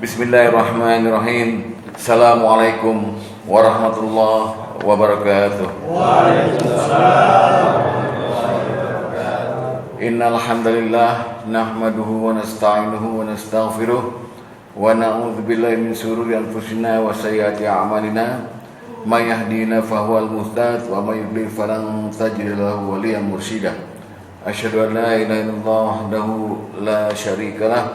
Bismillahirrahmanirrahim. Assalamualaikum warahmatullahi wabarakatuh. Innal hamdalillah nahmaduhu wa nasta'inuhu wa nastaghfiruh wa na'udzu billahi min shururi anfusina wa sayyiati a'malina. May yahdihillahu fahuwal muhtad wa may yudlil falan tajida lahu waliyyan mursyida. Asyhadu an la ilaha illallah wahdahu la syarika lah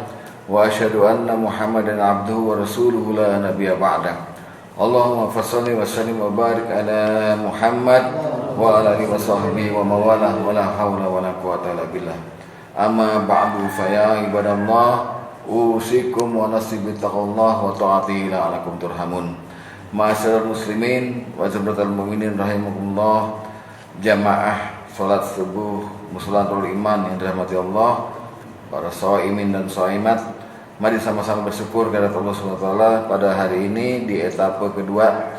wa asyhadu anna Muhammadan abduhu wa rasuluhu la nabiyya ba'da. Allahumma fassalli wa sallim wa barik ala Muhammad wa ala alihi wa sahbihi wa mawalah wa la hawla wa la quwwata illa billah. Amma ba'du fa ya ibadallah usikum wa nafsi bi taqwallah wa ta'atihi la'allakum turhamun. Ma'asyiral muslimin wa jamaahal mu'minin rahimakumullah, jamaah salat subuh muslimatul iman yang dirahmati Allah, para shaimin dan shaimat. Mari sama-sama bersyukur kepada Allah SWT pada hari ini di etape kedua,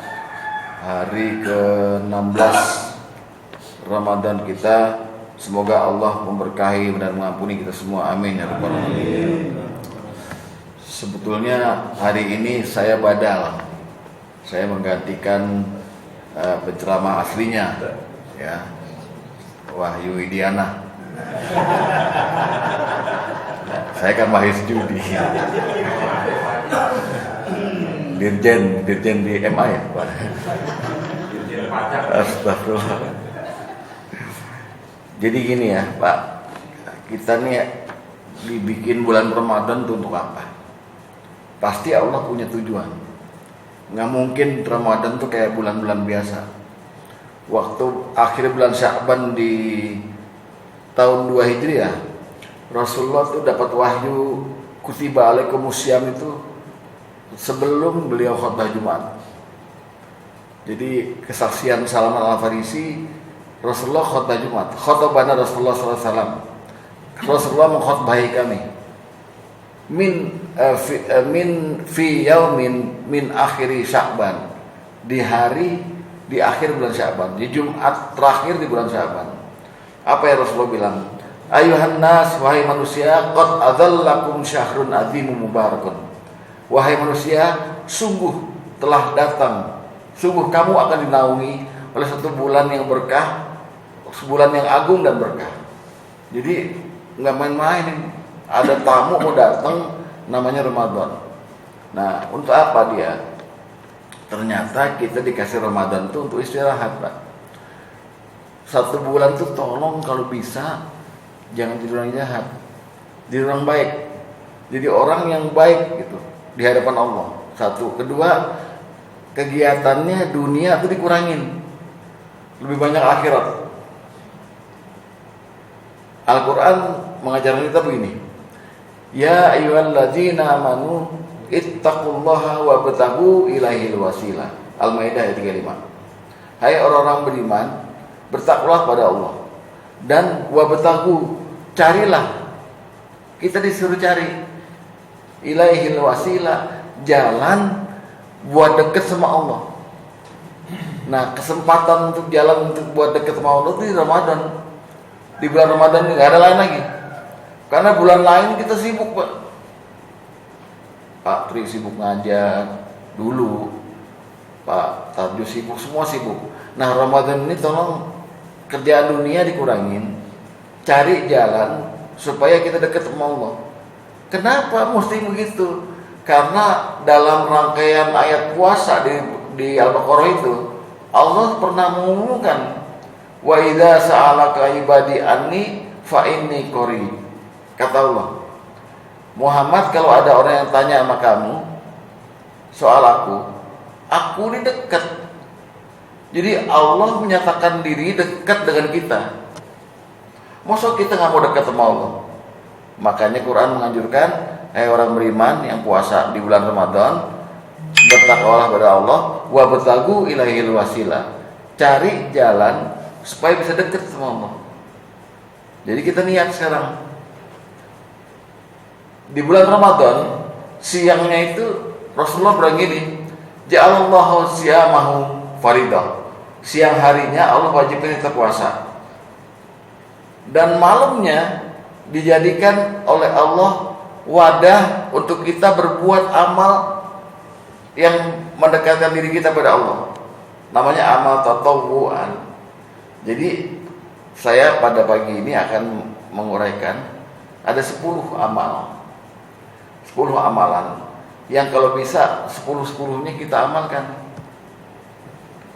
hari ke-16 Ramadan kita. Semoga Allah memberkahi dan mengampuni kita semua, amin ya rabbal alamin. Sebetulnya hari ini saya badal, saya menggantikan penceramah aslinya, ya, Wahyu Widiana. Saya kan Mahis Judi, Dirjen di MA ya, Pak. Astagfirullah. Jadi gini ya, Pak, kita nih dibikin bulan Ramadan tuh untuk apa? Pasti Allah punya tujuan. Nggak mungkin Ramadan tuh kayak bulan-bulan biasa. Waktu akhir bulan Sya'ban di tahun 2 Hijriah, Rasulullah tuh dapat wahyu kutiba alaikumusiyam itu sebelum beliau khutbah Jumat. Jadi kesaksian Salman Al-Farisi, Rasulullah khutbah Jumat, khutbahnya Rasulullah SAW. Rasulullah mengkhutbahi kami min fi yaumin min akhiri Sya'ban, di akhir bulan Sya'ban, di Jumat terakhir di bulan Sya'ban. Apa yang Rasulullah bilang? Ayuhan nas, wahai manusia, qad adzallakum syahrun azimun mubarakun. Wahai manusia, sungguh telah datang, sungguh kamu akan dinaungi oleh satu bulan yang berkah, sebulan yang agung dan berkah. Jadi nggak main-main ini. Ada tamu mau datang, namanya Ramadan. Nah, untuk apa dia? Ternyata kita dikasih Ramadan tuh untuk istirahat, Pak. 1 bulan tuh tolong kalau bisa jangan jadi orang jahat, jadi orang baik, jadi orang yang baik gitu di hadapan Allah. 1, kedua, kegiatannya dunia itu dikurangin, lebih banyak akhirat. Al-Quran mengajarkan kita begini, ya ayyuhalladzina amanu ittaqullaha wabtaghu ilaihil wasilah. Al-Maidah ayat 35. Hai orang-orang beriman, bertakwalah pada Allah dan wabtaghu, carilah. Kita disuruh cari ilaihil wasilah, jalan buat dekat sama Allah. Nah, kesempatan untuk jalan untuk buat dekat sama Allah itu di Ramadan. Di bulan Ramadan ini nggak ada lain lagi. Karena bulan lain kita sibuk, Pak. Pak Tri sibuk ngajar dulu, Pak Tarjo sibuk, semua sibuk. Nah, Ramadan ini tolong kerjaan dunia dikurangin, cari jalan supaya kita dekat sama Allah. Kenapa mesti begitu? Karena dalam rangkaian ayat puasa di Al-Baqarah itu, Allah pernah mengumumkan, wa idza sa'alaka ibadi anni fa inni qarib. Kata Allah, Muhammad, kalau ada orang yang tanya sama kamu soal aku ini dekat. Jadi Allah menyatakan diri dekat dengan kita. Masa kita nggak mau dekat sama Allah? Makanya Quran menganjurkan, orang beriman yang puasa di bulan Ramadan, bertakwalah pada Allah, wabtaghu ilaihil wasilah, cari jalan supaya bisa dekat sama Allah. Jadi kita niat sekarang di bulan Ramadan, siangnya itu Rasulullah bilang gini, ja'alallahu siyamahu faridah. Siang harinya Allah wajibkan kita puasa, dan malamnya dijadikan oleh Allah wadah untuk kita berbuat amal yang mendekatkan diri kita pada Allah. Namanya amal tatawwu'an. Jadi saya pada pagi ini akan menguraikan ada 10 amal. 10 amalan yang kalau bisa 10-10-nya kita amalkan.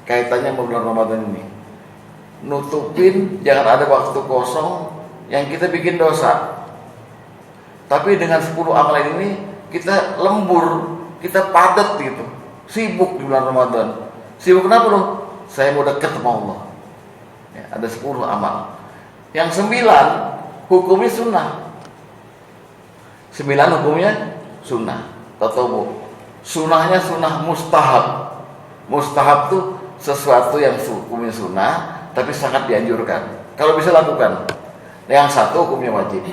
Kaitannya bulan Ramadan ini. Nutupin, jangan ada waktu kosong yang kita bikin dosa. Tapi dengan 10 amalan ini kita lembur, kita padat gitu. Sibuk di bulan Ramadan. Sibuk kenapa loh? Saya mau dekat sama Allah. Ya, ada 10 amal. Yang 9 hukumnya sunnah. 9 hukumnya sunnah. Tatawwu. Sunnahnya sunnah mustahab. Mustahab tuh sesuatu yang hukumnya sunnah tapi sangat dianjurkan. Kalau bisa lakukan. Yang satu hukumnya wajib.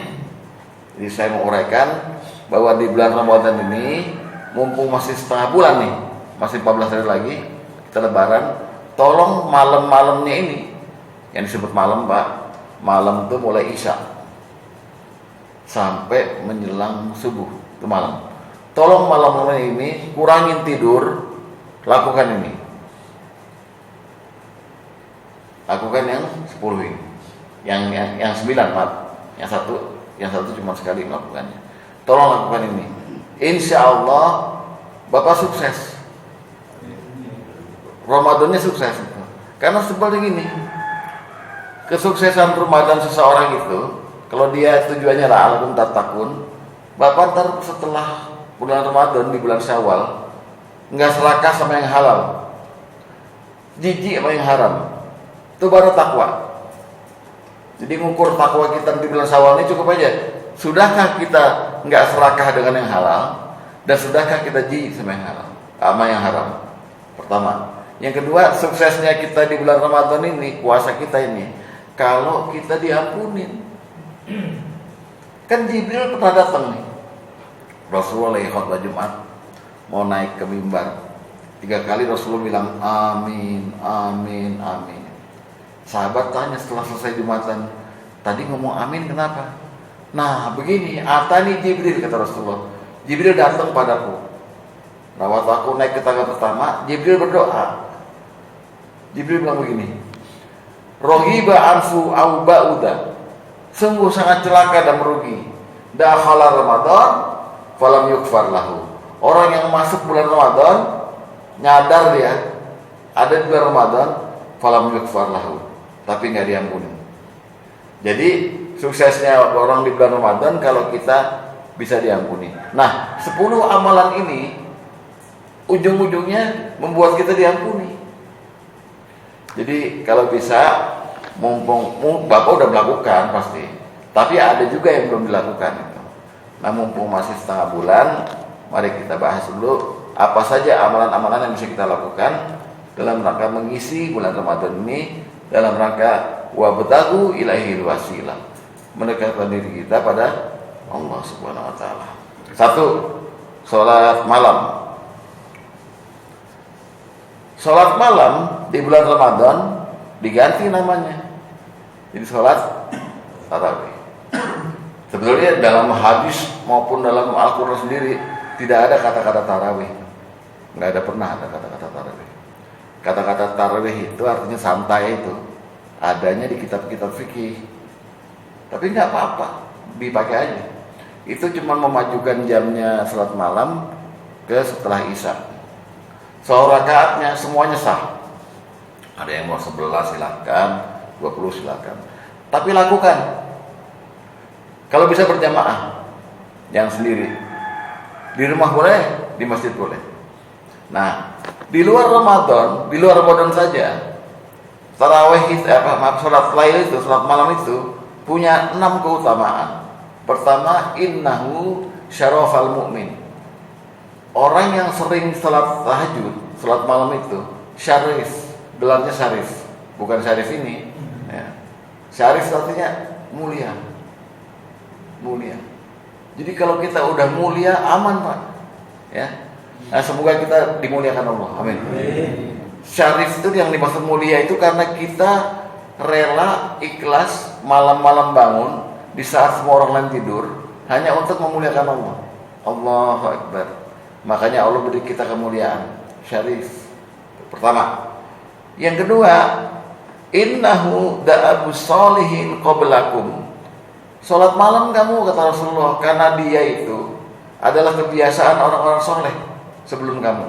Jadi saya mau uraikan bahwa di bulan Ramadan ini mumpung masih setengah bulan nih, masih 14 hari lagi kita lebaran, tolong malam-malamnya ini yang disebut malam Pak, malam itu mulai isya sampai menjelang subuh itu malam. Tolong malam-malam ini kurangin tidur, lakukan ini. Lakukan yang 10 ini. Yang 9 maaf. Yang satu cuma sekali melakukannya. Tolong lakukan ini. Insya Allah Bapak sukses. Ramadannya sukses. Karena seperti ini, kesuksesan Ramadan seseorang itu, kalau dia tujuannya la'allakum tattaqun, Bapak ntar setelah bulan Ramadan di bulan Syawal nggak serakah sama yang halal, jijik sama yang haram, itu baru takwa. Jadi ngukur takwa kita di bulan Syawal ini cukup aja. Sudahkah kita nggak serakah dengan yang halal, dan sudahkah kita jijik sama yang halal, sama yang haram? Pertama. Yang kedua, suksesnya kita di bulan Ramadan ini, puasa kita ini, kalau kita diampunin. Kan Jibril pernah datang nih, Rasulullah lagi khutbah Jumat mau naik ke mimbar, 3 kali Rasulullah bilang amin, amin, amin. Sahabat tanya setelah selesai Jumatan, tadi ngomong amin kenapa? Nah begini, atani Jibril, kata Rasulullah, Jibril datang padaku. Nah waktu aku naik ke tangga pertama, Jibril berdoa. Jibril bilang begini, rohiba anfu au ba'uda, sungguh sangat celaka dan merugi, dakhala Ramadan falam yukfar lahu. Orang yang masuk bulan Ramadan nyadar dia ada di bulan Ramadan, falam yukfar lahu, tapi nggak diampuni. Jadi suksesnya orang di bulan Ramadan kalau kita bisa diampuni. Nah 10 amalan ini ujung-ujungnya membuat kita diampuni. Jadi kalau bisa, mumpung Bapak udah melakukan pasti, tapi ada juga yang belum dilakukan itu. Nah mumpung masih setengah bulan, mari kita bahas dulu apa saja amalan-amalan yang bisa kita lakukan dalam rangka mengisi bulan Ramadan ini, dalam rangka wabtagu ilaihil wasilah, mendekatkan diri kita pada Allah Subhanahu wa taala. 1. Salat malam. Salat malam di bulan Ramadan diganti namanya, jadi salat tarawih. Sebetulnya dalam hadis maupun dalam Al-Quran sendiri tidak ada kata-kata tarawih, nggak ada, pernah ada kata-kata tarawih. Kata-kata tarawih itu artinya santai, itu adanya di kitab-kitab fikih. Tapi nggak apa-apa, dipakai aja. Itu cuma memajukan jamnya salat malam ke setelah isya. Soal rakaatnya semuanya sah. Ada yang mau 11 silakan, 20 silakan. Tapi lakukan. Kalau bisa berjamaah, jangan sendiri. Di rumah boleh, di masjid boleh. Nah, di luar Ramadan saja, tarawih itu, salat lail itu, salat malam itu punya 6 keutamaan. Pertama, innahu syarafal mu'min. Orang yang sering salat tahajud, salat malam itu syarif, gelarnya syarif, bukan syarif ini ya. Syarif artinya mulia. Mulia. Jadi kalau kita udah mulia, aman Pak ya. Nah, semoga kita dimuliakan Allah, amin. Syarif itu yang dimaksud mulia itu karena kita rela, ikhlas, malam-malam bangun di saat semua orang lain tidur, hanya untuk memuliakan Allah. Allahu Akbar. Makanya Allah beri kita kemuliaan syarif. Pertama. Yang kedua, innahu da'abus sholihin qablakum. Salat malam kamu, kata Rasulullah, karena dia itu adalah kebiasaan orang-orang soleh sebelum kamu.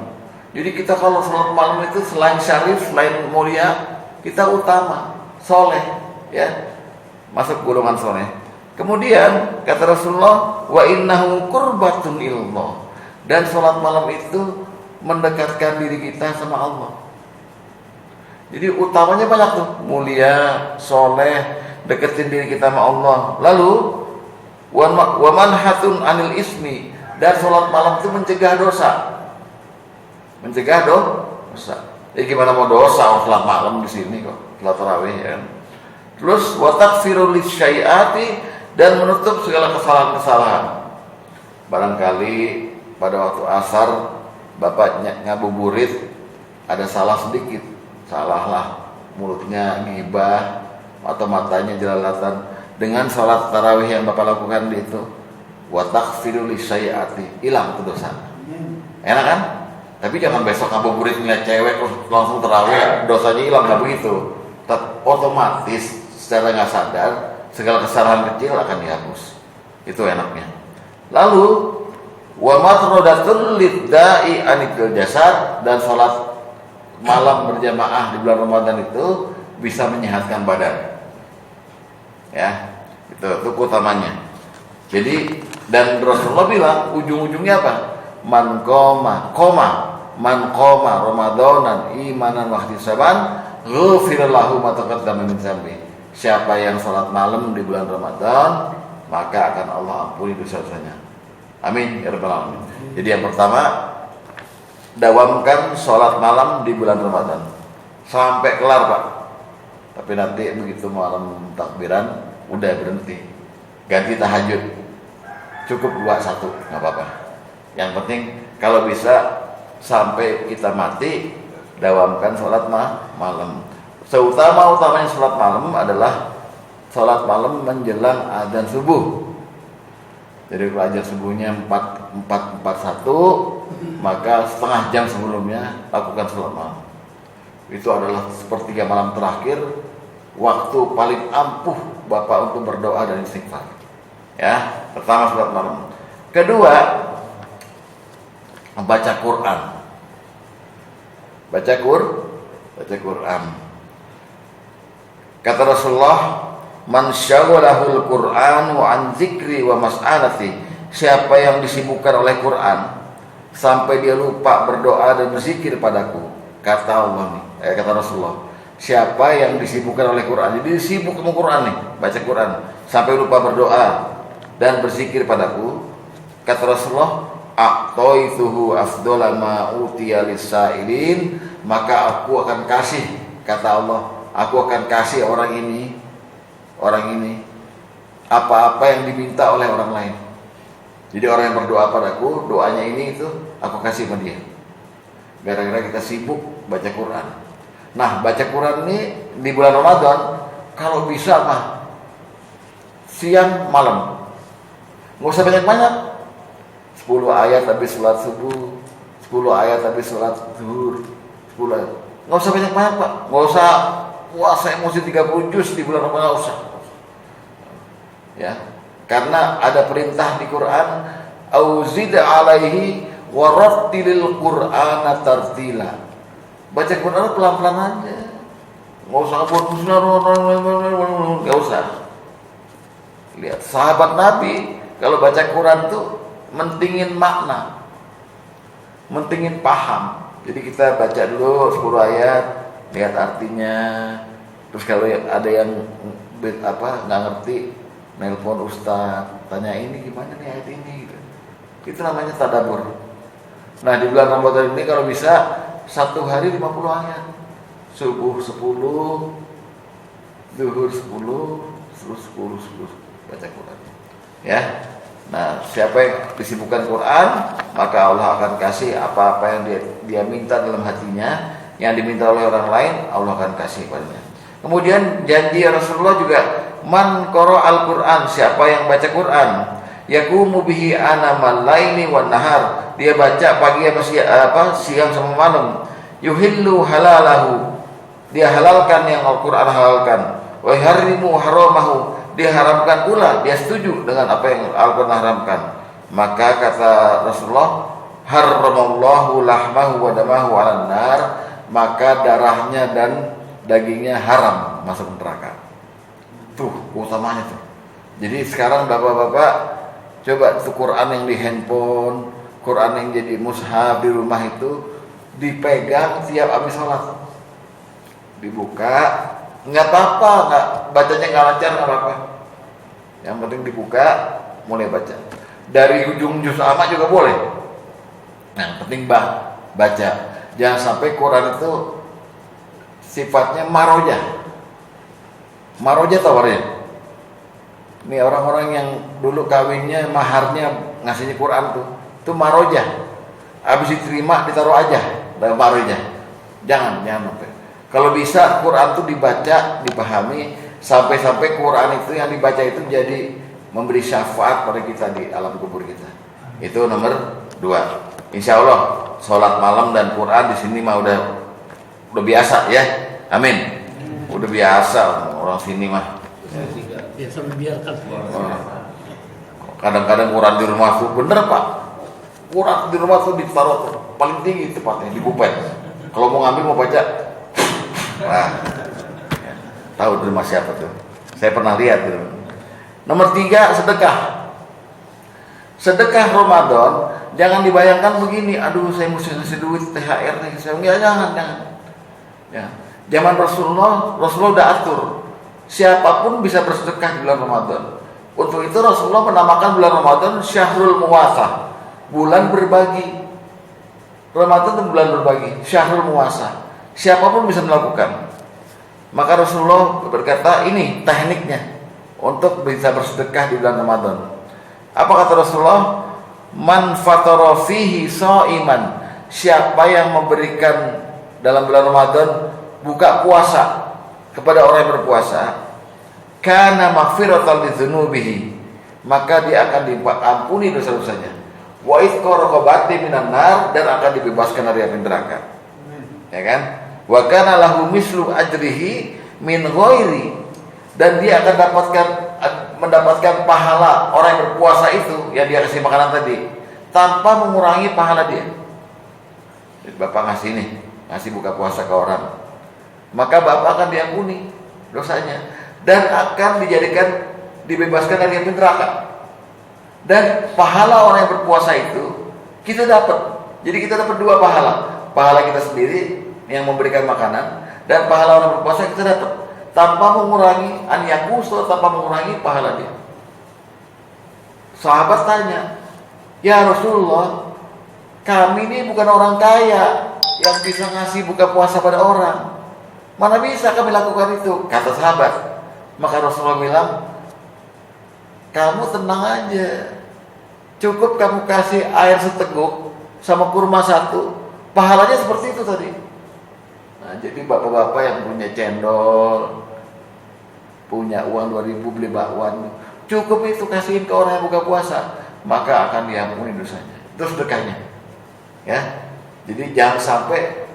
Jadi kita kalau salat malam itu selain syarif, selain mulia, kita utama, soleh, ya, masuk golongan soleh. Kemudian kata Rasulullah, wa innahu qurbatun ilallah. Dan salat malam itu mendekatkan diri kita sama Allah. Jadi utamanya banyak tuh, mulia, soleh, deketin diri kita sama Allah. Lalu wa manhatun anil ismi, dan salat malam itu mencegah dosa. Mencegah dosa. Jadi gimana mau dosa salat malam di sini kok, salat tarawih ya. Terus wa taghfirul lisyai'ati, dan menutup segala kesalahan-kesalahan. Barangkali pada waktu asar bapaknya ngabuburit, ada salah sedikit, salahlah, mulutnya ngibah atau matanya jelalatan, dengan salat tarawih yang bapak lakukan itu, wa taghfirul lisyai'ati, hilang itu dosa. Enak kan? Tapi jangan besok ngabuburit ngeliat cewek langsung tarawih, dosanya hilang, nggak begitu. Otomatis secara nggak sadar segala kesalahan kecil akan dihapus. Itu enaknya. Lalu wa matrodatul lidda'i anil jasad, dan sholat malam berjamaah di bulan Ramadan itu bisa menyehatkan badan. Ya, itu utamanya. Jadi, dan Rasulullah bilang ujung-ujungnya apa? Man qoma Ramadanan imanan wa ihtisaban ghufira lahu ma taqaddama min dzambi. Siapa yang salat malam di bulan Ramadan, maka akan Allah ampuni dosa-dosanya. Amin ya rabbal alamin. Jadi yang pertama, dawamkan salat malam di bulan Ramadan sampai kelar, Pak. Tapi nanti begitu malam takbiran udah berhenti, ganti tahajud, cukup 2-1, nggak apa-apa. Yang penting kalau bisa sampai kita mati, dawamkan sholat malam. Seutama-utamanya sholat malam adalah sholat malam menjelang adzan subuh. Jadi kalau adzan subuhnya 4:41, maka setengah jam sebelumnya lakukan sholat malam. Itu adalah sepertiga malam terakhir, waktu paling ampuh Bapak untuk berdoa dan istighfar. Ya, pertama sholat malam. Kedua, membaca Quran. Baca Quran. Kata Rasulullah, man syaghalahul Qur'an wa an dzikri wa mas'alati. Siapa yang disibukkan oleh Quran sampai dia lupa berdoa dan berzikir padaku. Kata Allah nih, kata Rasulullah, siapa yang disibukkan oleh Quran, jadi sibuk sama Quran nih, baca Quran sampai lupa berdoa dan berzikir padaku, kata Rasulullah, a'taituhu afdhala ma utiya lis-sa'ilin, maka aku akan kasih, kata Allah, aku akan kasih orang ini apa-apa yang diminta oleh orang lain. Jadi orang yang berdoa padaku, doanya ini itu aku kasih sama dia. Gara-gara kita sibuk baca Quran. Nah, baca Quran ini di bulan Ramadan kalau bisa mah siang malam. Nggak usah banyak-banyak. 10 ayat habis sholat subuh, 10 ayat habis sholat zuhur, 10 ayat. Nggak usah banyak-banyak, Pak. Nggak usah puasa emosi 30 juz di bulan Ramadan, nggak usah. Ya, karena ada perintah di Quran, auzid alaihi warattilil Qur'ana tartila. Baca Quran pelan-pelan aja. Nggak usah nggak usah. Lihat sahabat Nabi kalau baca Quran tuh mentingin makna, mentingin paham. Jadi kita baca dulu 10 ayat, lihat artinya. Terus kalau ada yang nggak ngerti, nelpon ustaz, tanya ini gimana nih ayat ini. Itu namanya tadabbur. Nah, di bulan Ramadan ini kalau bisa 1 hari 50 ayat. Subuh 10, zuhur 10, terus 10 baca Quran. Ya. Nah, siapa yang disibukkan Quran, maka Allah akan kasih apa-apa yang dia minta dalam hatinya, yang diminta oleh orang lain, Allah akan kasih padanya. Kemudian janji Rasulullah juga, man qara al-Quran, siapa yang baca Quran, yaqumu bihi anamal laili wan nahar, dia baca pagi siang sama malam. Yuhillu halalahu, dia halalkan yang Al-Qur'an halalkan. Wa yuharrimu haramahu, dia haramkan pula, dia setuju dengan apa yang Al-Qur'an haramkan. Maka kata Rasulullah, haramallahu lahmahu wa damahu 'alan nar, maka darahnya dan dagingnya haram masuk neraka. Tuh utamanya tuh. Jadi sekarang bapak-bapak coba tuh Quran yang di handphone, Quran yang jadi mushaf di rumah itu dipegang tiap habis sholat, dibuka, nggak apa-apa, nggak bacanya nggak lancar nggak apa-apa, yang penting dibuka mulai baca. Dari ujung juz amma juga boleh, yang penting baca. Jangan sampai Quran itu sifatnya marojah. Marojah tawarnya. Ini orang-orang yang dulu kawinnya maharnya ngasihnya Quran tuh marojah. Habis diterima ditaruh aja dalam marojah. Jangan sampai. Kalau bisa Quran itu dibaca, dipahami sampai Quran itu yang dibaca itu jadi memberi syafaat pada kita di alam kubur kita. Itu nomor 2. Insya Allah sholat malam dan Quran di sini mah udah biasa ya. Amin. Udah biasa orang sini mah. Biasa membiarkan. Kadang-kadang Quran di rumah tuh bener Pak. Quran di rumah tuh ditaruh paling tinggi tepatnya di bupet. Kalau mau ngambil mau baca, wah, tahu di rumah siapa tuh? Saya pernah lihat tuh. Nomor 3, sedekah. Sedekah Ramadan jangan dibayangkan begini, aduh saya mesti ngasih duit THR nih, jangan. Ya. Zaman Rasulullah udah atur siapapun bisa bersedekah di bulan Ramadan. Untuk itu Rasulullah menamakan bulan Ramadan Syahrul Muwasah, bulan berbagi. Ramadan itu bulan berbagi, Syahrul Muwasah. Siapapun bisa melakukan. Maka Rasulullah berkata, ini tekniknya untuk bisa bersedekah di bulan Ramadan. Apa kata Rasulullah? Man fatara fihi shaiman, siapa yang memberikan dalam bulan Ramadan buka puasa kepada orang yang berpuasa, kana maghfiratan lidzunubihi, maka dia akan diampuni dosa-dosanya. Wa ithqa raqabati minan nar, dan akan dibebaskan dari api neraka. Ya kan? Wa kana lahu mislu ajrihi min ghairi, dan dia akan mendapatkan pahala orang yang berpuasa itu yang dia kasih makanan tadi tanpa mengurangi pahala dia. Jadi Bapak ngasih buka puasa ke orang, maka Bapak akan diampuni dosanya dan akan dibebaskan dari api neraka. Dan pahala orang yang berpuasa itu kita dapat. Jadi kita dapat 2 pahala. Pahala kita sendiri yang memberikan makanan, dan pahala orang berpuasa kita dapat tanpa mengurangi tanpa mengurangi pahala dia. Sahabat tanya, "Ya Rasulullah, kami ini bukan orang kaya yang bisa ngasih buka puasa pada orang. Mana bisa kami lakukan itu?" Kata sahabat. Maka Rasulullah bilang, "Kamu tenang aja. Cukup kamu kasih air seteguk sama kurma 1, pahalanya seperti itu tadi." Nah, jadi bapak-bapak yang punya cendol, punya uang 2.000 beli bakwan, cukup itu kasihin ke orang yang buka puasa, maka akan diampuni dosanya. Itu sedekahnya. Ya. Jadi jangan sampai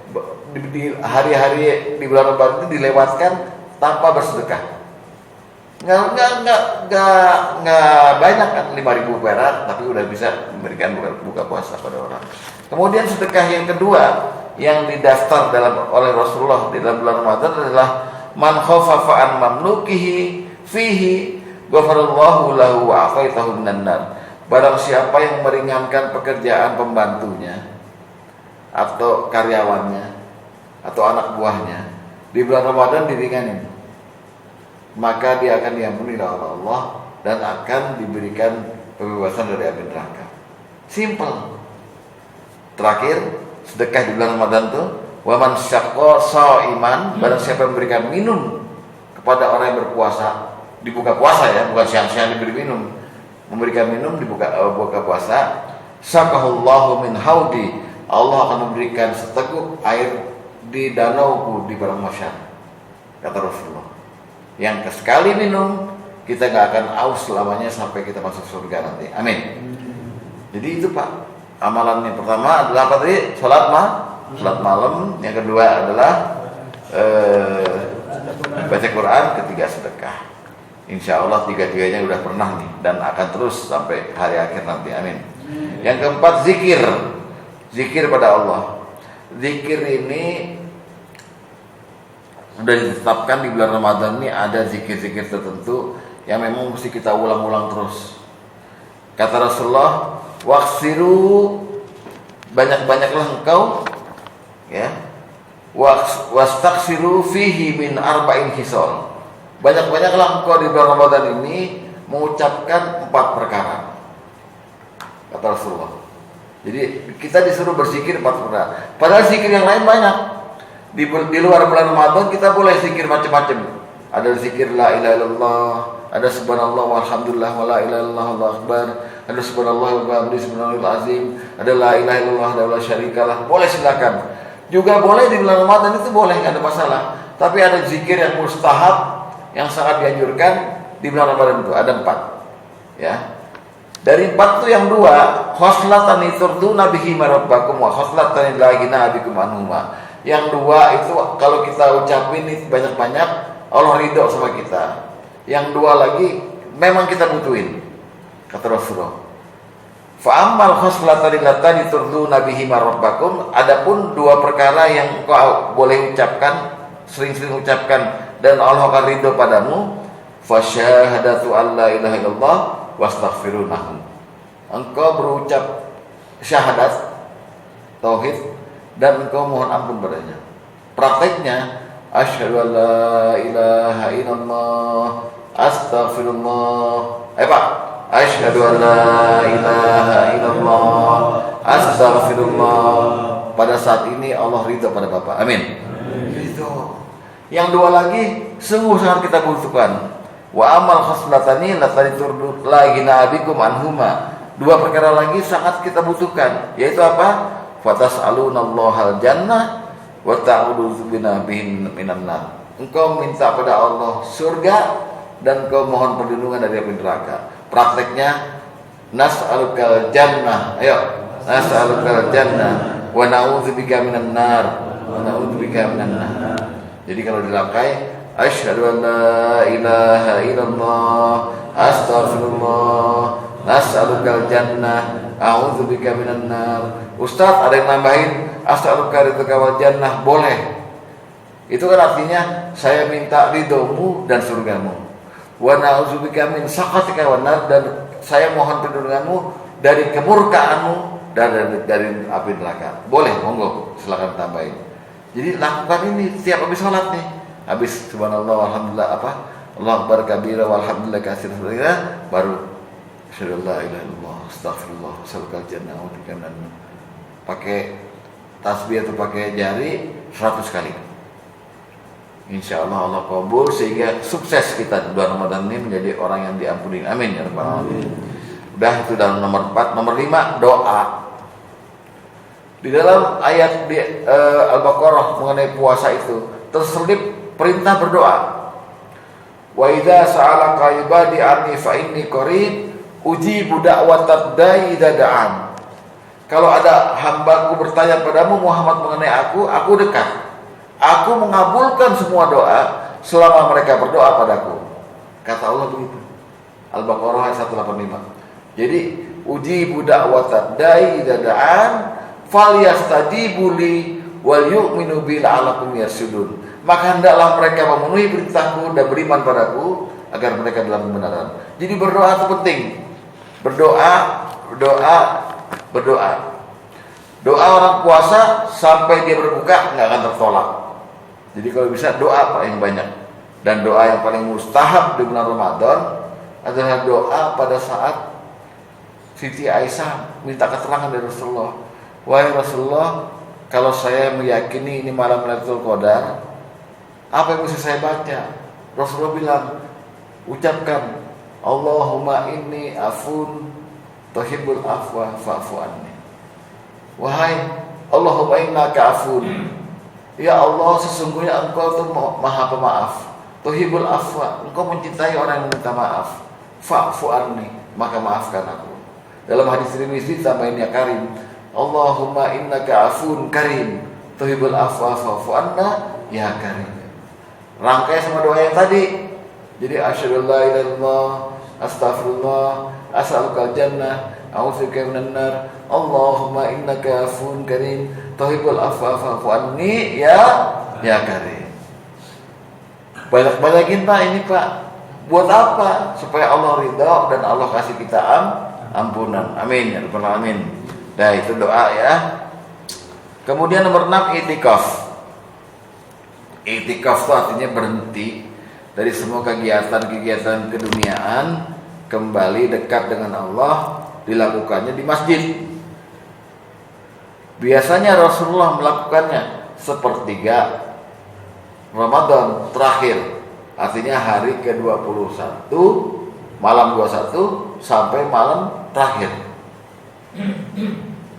di hari-hari di bulan Ramadan itu dilewatkan tanpa bersedekah. Nggak banyak kan, 5.000 perak, tapi udah bisa memberikan buka puasa pada orang. Kemudian sedekah yang kedua yang didaftar oleh Rasulullah di dalam bulan Ramadan adalah man khaffafa an mamlukihi fihi ghafarallahu lahu wa afaitahu minan nar. Barang siapa yang meringankan pekerjaan pembantunya atau karyawannya atau anak buahnya di bulan Ramadan diringanin, maka dia akan diampuni oleh Allah dan akan diberikan pembebasan dari api neraka. Simple. Terakhir, sedekah di bulan Ramadan itu, wa man syaqqa shaiman, barang siapa yang memberikan minum kepada orang yang berpuasa, dibuka puasa ya, bukan siang-siang diberi minum, memberikan minum buka puasa, saqahullahu min haudi, Allah akan memberikan seteguk air di danauku di padang mahsyar. Kata Rasulullah. Yang sekali minum kita nggak akan aus selamanya sampai kita masuk surga nanti. Amin. Jadi itu Pak, amalan yang pertama adalah apa tadi? Salat malam. Yang kedua adalah baca Quran, ketiga sedekah. Insya Allah tiga-tiganya udah pernah nih dan akan terus sampai hari akhir nanti. Amin. Yang keempat, zikir pada Allah. Zikir ini sudah ditetapkan di bulan Ramadan ini, ada zikir-zikir tertentu yang memang mesti kita ulang-ulang terus. Kata Rasulullah, waksiru, banyak-banyaklah engkau, ya, wastaksiru fihi min arba'in hisol. Banyak-banyaklah engkau di bulan Ramadan ini mengucapkan 4 perkara. Kata Rasulullah. Jadi kita disuruh berzikir 4 perkara. Padahal zikir yang lain banyak. Di luar bulan Ramadan kita boleh zikir macam-macam. Ada zikir la ilaha illallah, ada subhanallah walhamdulillah wa la ilaha illallah Allahu akbar, ada subhanallah wa bihamdihi subhanallahil azim, ada la ilaha illallah la syarikalah. Boleh silakan. Juga boleh di bulan Ramadan itu boleh, enggak ada masalah. Tapi ada zikir yang mustahab yang sangat dianjurkan di bulan Ramadan itu ada 4. Ya. Dari 4 itu yang 2, khoslatan turduna bihi marabbakum wa khoslatan la ghina bikum anhuma. Yang 2 itu kalau kita ucapin itu banyak-banyak, Allah ridho sama kita. Yang 2 lagi memang kita butuhin. Kata Rasulullah. Fa ammal khoslatan allati turduna bihi marabbakum, adapun 2 perkara yang kau boleh ucapkan, sering-sering ucapkan dan Allah akan ridho padamu, fa syahadatu alla ilaha illallah wastaghfirunahu. Engkau berucap syahadat tauhid dan engkau mohon ampun padanya. Prakteknya asyhadu an la ilaha illallah astaghfirullah. Pak, asyhadu an la ilaha illallah astaghfirullah. Pada saat ini Allah ridho pada Bapak. Amin. Ridho. Yang 2 lagi sungguh sangat kita butuhkan. Wa amal khoslatani latani turdu la ghina bikum anhuma. 2 perkara lagi sangat kita butuhkan, yaitu apa? Fatas'alunallahal jannah wa ta'udzu minan nar. Engkau minta pada Allah surga dan engkau mohon perlindungan dari api neraka. Prakteknya nas'alukal jannah. Ayo, nas'alukal jannah wa na'udzubika minan nar. Wa na'udzubika minan nar. Jadi kalau dirangkai, asyhadu an la ilaha illallah astaghfirullah nas'alukal jannah a'udzubika minan nar. Ustaz, ada yang nambahin as'aluka ridhoka wal jannah, boleh. Itu kan artinya saya minta ridhomu dan surgamu. Wa na'udzubika min sakhatika wan nar, dan saya mohon perlindunganmu dari kemurkaanmu dari api neraka. Boleh, monggo, silakan tambahin. Jadi lakukan ini setiap habis salat nih. Habis subhanallah walhamdulillah Allahu akbar kabira walhamdulillah katsiran, baru asyhadu an la ilaha illallah astaghfirullah asyhadu jannah wa tukanan. Pakai tasbih atau pakai jari 100 kali. Insya Allah kabul sehingga sukses kita di bulan Ramadan ini menjadi orang yang diampuni. Amin ya rabbal alamin. Udah, itu dalam nomor 4. Nomor 5, doa. Di dalam ayat di Al-Baqarah mengenai puasa itu terselip perintah berdoa. Wa idza sa'alaka ibadi anni fa inni qarib ujibu da'watad da'i idza da'an. Kalau ada hambaku bertanya padamu Muhammad mengenai aku dekat. Aku mengabulkan semua doa selama mereka berdoa padaku. Kata Allah begitu. Al-Baqarah ayat 185. Jadi ujibu da'watad da'i idza da'an falyastajibu li wal yu'minu bi la'allakum yarsudun. Maka hendaklah mereka memenuhi perintahku dan beriman padaku agar mereka dalam kebenaran. Jadi berdoa itu penting. Berdoa. Doa orang puasa sampai dia berbuka nggak akan tertolak. Jadi kalau bisa doa paling banyak. Dan doa yang paling mustahab di bulan Ramadan adalah doa pada saat Siti Aisyah minta keterangan dari Rasulullah. Wahai Rasulullah, kalau saya meyakini ini malam Lailatul Qadar, apa yang mesti saya baca? Rasulullah bilang, ucapkan Allahumma inni afun tuhibbul afwa fa'fu anni. Wahai Allahumma innaka afun, ya Allah, sesungguhnya engkau itu maha pemaaf, Tuhibul afwa, engkau mencintai orang yang minta maaf. Fa'fu anni, maka maafkan aku. Dalam hadis Tirmidzi tambahin ya karim. Allahumma innaka afun karim, tuhibul afwa fa'fu anna ya karim. Rangkai sama doa yang tadi. Jadi asyhadu la ilaha illallah, astaghfirullah, as'alukal jannah, a'udzubika minan nar. Allahumma innaka afun karim, tuhibul afwa fa'fu anni ya karim. Banyak-banyakin Pak ini Pak. Buat apa? Supaya Allah ridha dan Allah kasih kita ampunan. Amin ya rabbal alamin. Nah, itu doa ya. Kemudian nomor 6, i'tikaf. I'tikaf itu artinya berhenti dari semua kegiatan-kegiatan keduniaan, kembali dekat dengan Allah, dilakukannya di masjid. Biasanya Rasulullah melakukannya sepertiga Ramadan terakhir, artinya hari ke-21, malam 21 sampai malam terakhir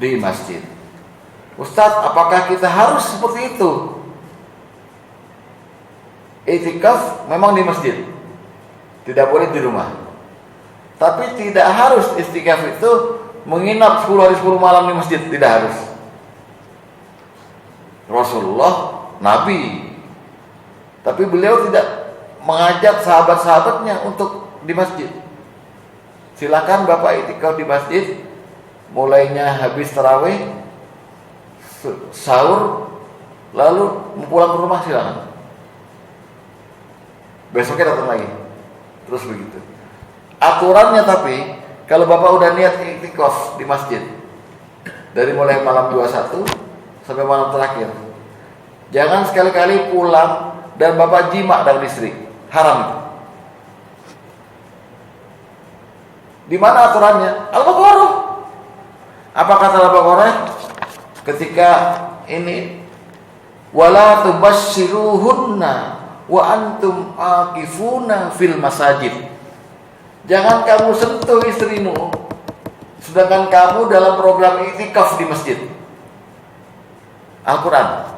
di masjid. Ustadz, apakah kita harus seperti itu? I'tikaf memang di masjid, tidak boleh di rumah. Tapi tidak harus i'tikaf itu menginap 10 hari 10 malam di masjid, tidak harus. Rasulullah Nabi, tapi beliau tidak mengajak sahabat-sahabatnya untuk di masjid. Silakan Bapak i'tikaf di masjid, mulainya habis tarawih, sahur, lalu pulang ke rumah silakan. Besoknya datang lagi, terus begitu. Aturannya tapi, kalau Bapak udah niat i'tikaf di masjid, dari mulai malam 21 sampai malam terakhir, jangan sekali-kali pulang dan Bapak jima dengan istri, haram itu. Di mana aturannya? Al-Baqarah. Apa kata Al-Baqarah? Ketika ini, wala tubasshiruhunna wa antum aqifuna fil masajid. Jangan kamu sentuh istrimu sedangkan kamu dalam program i'tikaf di masjid. Al-Quran.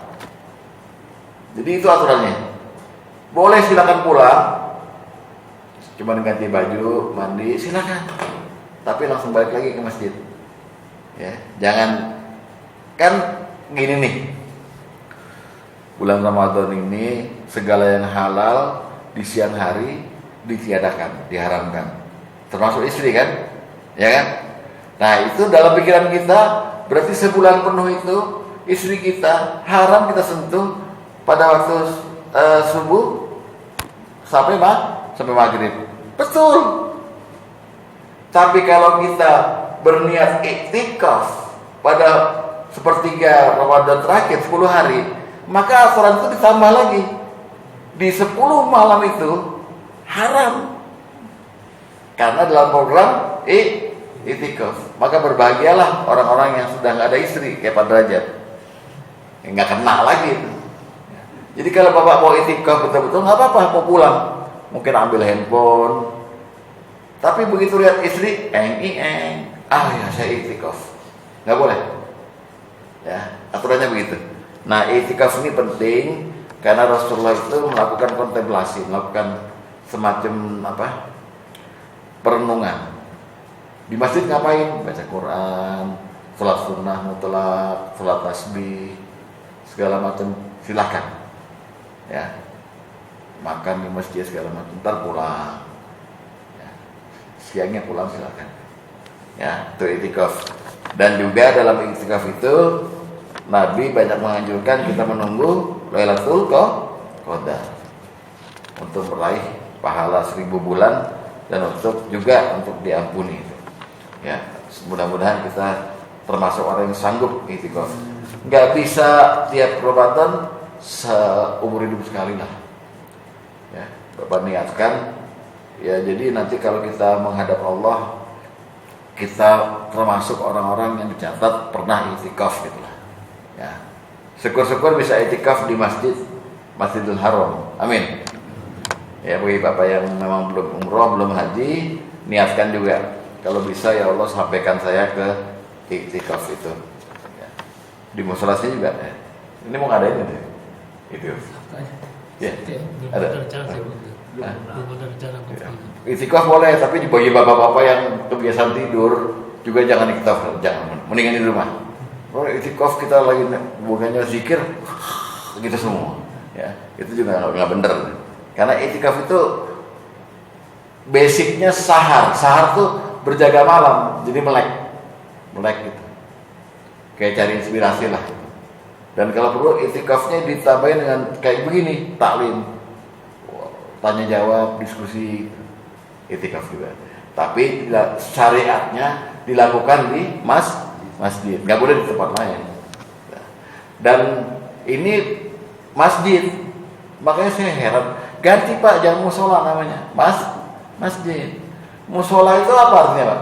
Jadi itu aturannya. Boleh silakan pulang, cuma ganti baju, mandi, silakan. Tapi langsung balik lagi ke masjid. Ya, jangan, kan gini nih. Bulan Ramadan ini segala yang halal di siang hari ditiadakan, diharamkan. Termasuk istri kan? Ya kan? Nah, itu dalam pikiran kita berarti sebulan penuh itu istri kita haram kita sentuh pada waktu subuh sampai maghrib. Betul. Tapi kalau kita berniat i'tikaf pada sepertiga Ramadan terakhir 10 hari, maka aturan itu ditambah lagi. Di 10 malam itu haram. Karena dalam program i'tikaf. Maka berbahagialah orang-orang yang sudah nggak ada istri kayak Pak Derajat. Yang nggak kenal lagi itu. Jadi kalau Bapak mau i'tikaf betul-betul nggak apa-apa, mau pulang, mungkin ambil handphone. Tapi begitu lihat istri, ya saya i'tikaf, nggak boleh. Ya, aturannya begitu. Nah, i'tikaf ini penting karena Rasulullah itu melakukan kontemplasi, melakukan semacam perenungan. Di masjid ngapain? Baca Quran, sholat sunnah mutlak, sholat tasbih, segala macam, silakan. Ya, makan di masjid segala macam, ntar pulang. Ya, siangnya pulang silakan. Ya, itu i'tikaf. Dan juga dalam i'tikaf itu Nabi banyak menganjurkan kita menunggu Lailatul Qadar untuk meraih pahala 1000 bulan dan untuk diampuni. Ya, mudah-mudahan kita termasuk orang yang sanggup i'tikaf. Nggak bisa tiap Ramadan seumur hidup sekali lah. Ya, Bapak niatkan. Ya, jadi nanti kalau kita menghadap Allah, kita termasuk orang-orang yang dicatat pernah i'tikaf gitulah. Ya, syukur-syukur bisa i'tikaf di Masjidil Haram. Amin. Ya, bagi Bapak yang memang belum umroh, belum haji, niatkan juga. Kalau bisa ya Allah sampaikan saya ke i'tikaf itu. Ya. Di musolanya juga. Ya. Ini mau ngadain itu. Itu. Ya, Belum ada. ada rencana saya belum. Hah? Belum ada rencana. Itikaf boleh, tapi bagi bapak-bapak yang kebiasaan tidur juga jangan itikaf, jangan. Mendingan di rumah. Kalau itikaf kita lagi bukannya zikir, gitu semua. Ya, itu juga nggak bener. Karena itikaf itu basicnya sahar. Sahar tuh berjaga malam, jadi melek gitu. Kayak cari inspirasi lah. Dan kalau perlu itikafnya ditambahin dengan kayak begini, taklim, tanya jawab, diskusi, itikaf juga. Tapi syariatnya dilakukan di masjid, nggak boleh di tempat lain. Dan ini masjid, makanya saya heran. Ganti Pak, jangan musola namanya, masjid. Musola itu apa artinya Pak?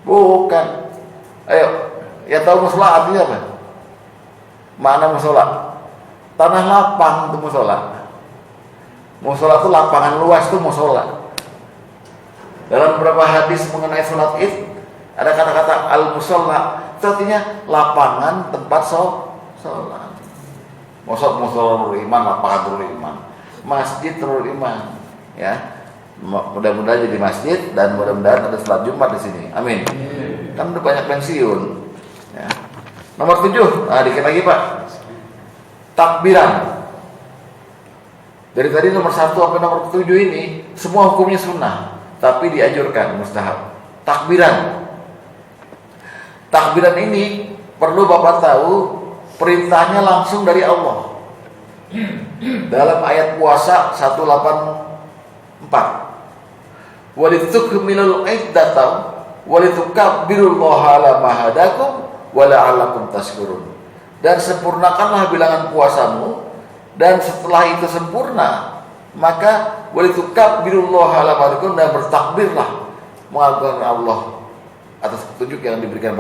Bukan. Ayo, ya tahu musola artinya apa? Mana musola? Tanah lapang itu musola. Musola itu lapangan luas itu musola. Dalam beberapa hadis mengenai sholat id ada kata-kata al-musola, itu artinya lapangan tempat sholat. Musola Nurul Iman, lapangan Nurul Iman, masjid Nurul Iman. Ya, mudah-mudahan jadi masjid dan mudah-mudahan ada sholat Jumat di sini. Amin. Kan udah banyak pensiun. Ya. Nomor 7, dikit lagi Pak. Takbiran. Dari tadi nomor 1 sampai nomor 7 ini semua hukumnya sunnah, tapi dianjurkan mustahab. Takbiran. Takbiran ini perlu Bapak tahu perintahnya langsung dari Allah. Dalam ayat puasa 184. Walitukmilul iddata walitukabbirullaha ala ma hadakum wa la'allakum tashkurun. Dan sempurnakanlah bilangan puasamu, dan setelah itu sempurna maka walitukabbirullaha ala ma hadakum, dan bertakbirlah mengagungkan Allah atas petunjuk yang diberikan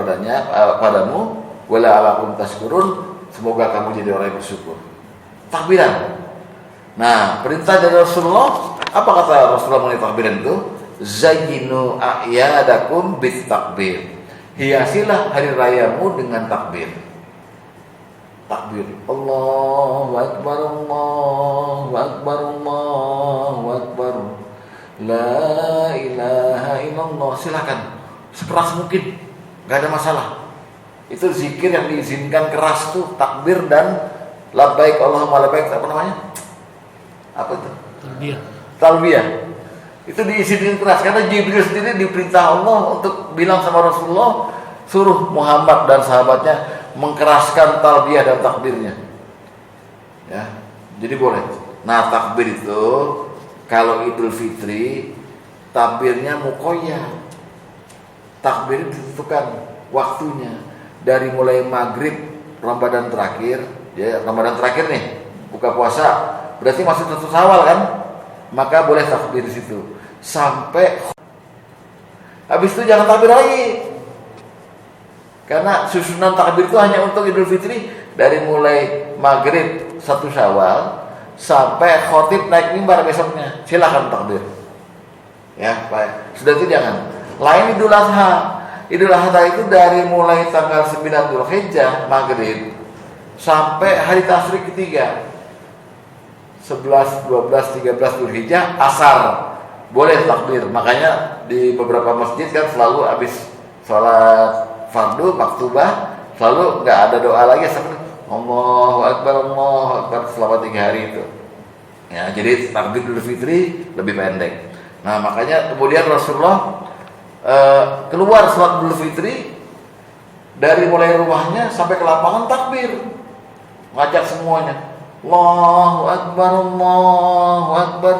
padamu wa la'allakum tashkurun, semoga kamu jadi orang yang bersyukur. Takbiran. Nah, perintah dari Rasulullah, apa kata Rasulullah mengenai takbiran itu? Zayyinu a'yadakum bit takbir. Hiasilah hari rayamu dengan takbir. Takbir. Allahu akbar, Allahu akbar, Allahu akbar. La ilaha illallah. Silakan sekeras mungkin, enggak ada masalah. Itu zikir yang diizinkan keras tuh, takbir dan labbaik Allahumma labbaik, apa namanya? Apa itu? Talbiyah. Itu diizinkan keras karena Jibril sendiri diperintah Allah untuk bilang sama Rasulullah, suruh Muhammad dan sahabatnya mengkeraskan talbiyah dan takbirnya. Ya, jadi boleh. Nah, takbir itu kalau Idul Fitri takbirnya muqayyad. Takbir ditentukan waktunya dari mulai maghrib Ramadan terakhir, ya Ramadan terakhir nih buka puasa, berarti masuk 1 Syawal kan? Maka boleh takbir di situ sampai habis itu jangan takbir lagi, karena susunan takbir itu hanya untuk Idul Fitri dari mulai maghrib 1 Syawal sampai khotib naik mimbar besoknya, silakan takbir. Ya, Pak. Sudah itu jangan. Lain Idul Adha. Idul Adha itu dari mulai tanggal 9 Dzulhijjah maghrib sampai hari tasyrik ketiga 11, 12, 13 Dzulhijjah asar boleh takbir. Makanya di beberapa masjid kan selalu habis sholat fardu maktubah selalu nggak ada doa lagi, seperti Allahu Akbar selama 3 hari itu. Ya, jadi takbir Idul Fitri lebih pendek. Nah, makanya kemudian Rasulullah keluar sholat Idul Fitri dari mulai rumahnya sampai ke lapangan takbir, ngajak semuanya Allahu Akbar.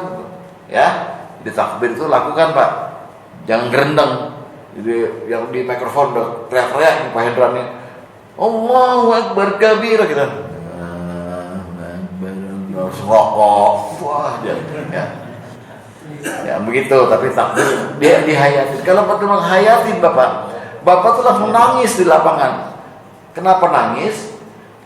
Ya, di takbir itu lakukan Pak, jangan gerendeng. Jadi yang di mikrofon teriak-teriak Pak Hendra nih, Allahu Akbar kabir gitu. Harus rokok, wah ya. Ya begitu, tapi takbir dia dihayatin. Kalau betul menghayatin Bapak tuh langsung nangis di lapangan. Kenapa nangis?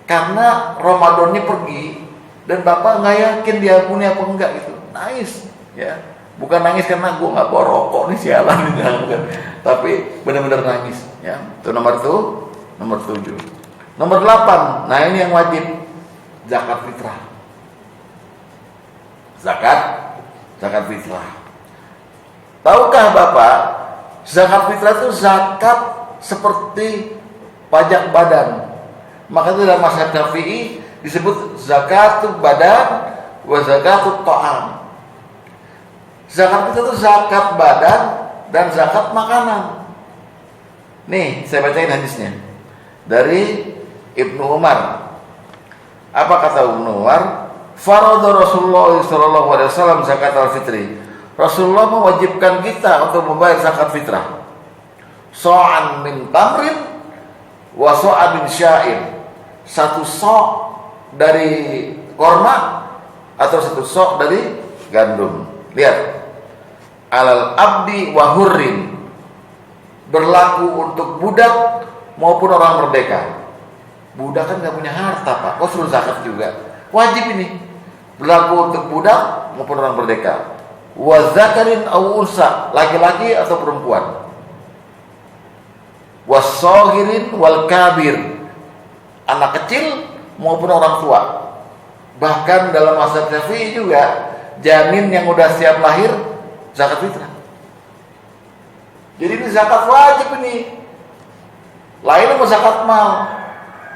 Karena Ramadannya pergi dan Bapak nggak yakin diampuni apa enggak gitu. Nangis, ya. Bukan nangis karena gue nggak bawa rokok nih sialan gitu, bukan. Tapi benar-benar nangis, ya. Itu nomor 7. Nomor 8. Nah, ini yang wajib, zakat fitrah. zakat fitrah. Tahukah Bapak, zakat fitrah itu zakat seperti pajak badan. Maka itu dalam mazhab Syafi'i disebut zakatul badan wa zakatul ta'am. Zakat itu zakat badan dan zakat makanan. Nih, saya bacain hadisnya dari Ibnu Umar. Apa kata Ibnu Umar? Farada Rasulullah sallallahu alaihi wasallam zakat al-fitri. Rasulullah mewajibkan kita untuk membayar zakat fitrah. So'an min tamrin wa so'an min sya'ir. Satu sok dari korma atau satu sok dari gandum. Lihat, alal abdi wa hurrin, berlaku untuk budak maupun orang merdeka. Budak kan nggak punya harta Pak, kok suruh zakat juga? Wajib ini, berlaku untuk budak maupun orang merdeka. Wa zakarin aw unsa, laki-laki atau perempuan. Wasaghirin wal kabir, anak kecil maupun orang tua. Bahkan dalam mazhab Syafi'i juga, janin yang udah siap lahir zakat fitrah. Jadi ini zakat wajib ini. Lain sama zakat mal,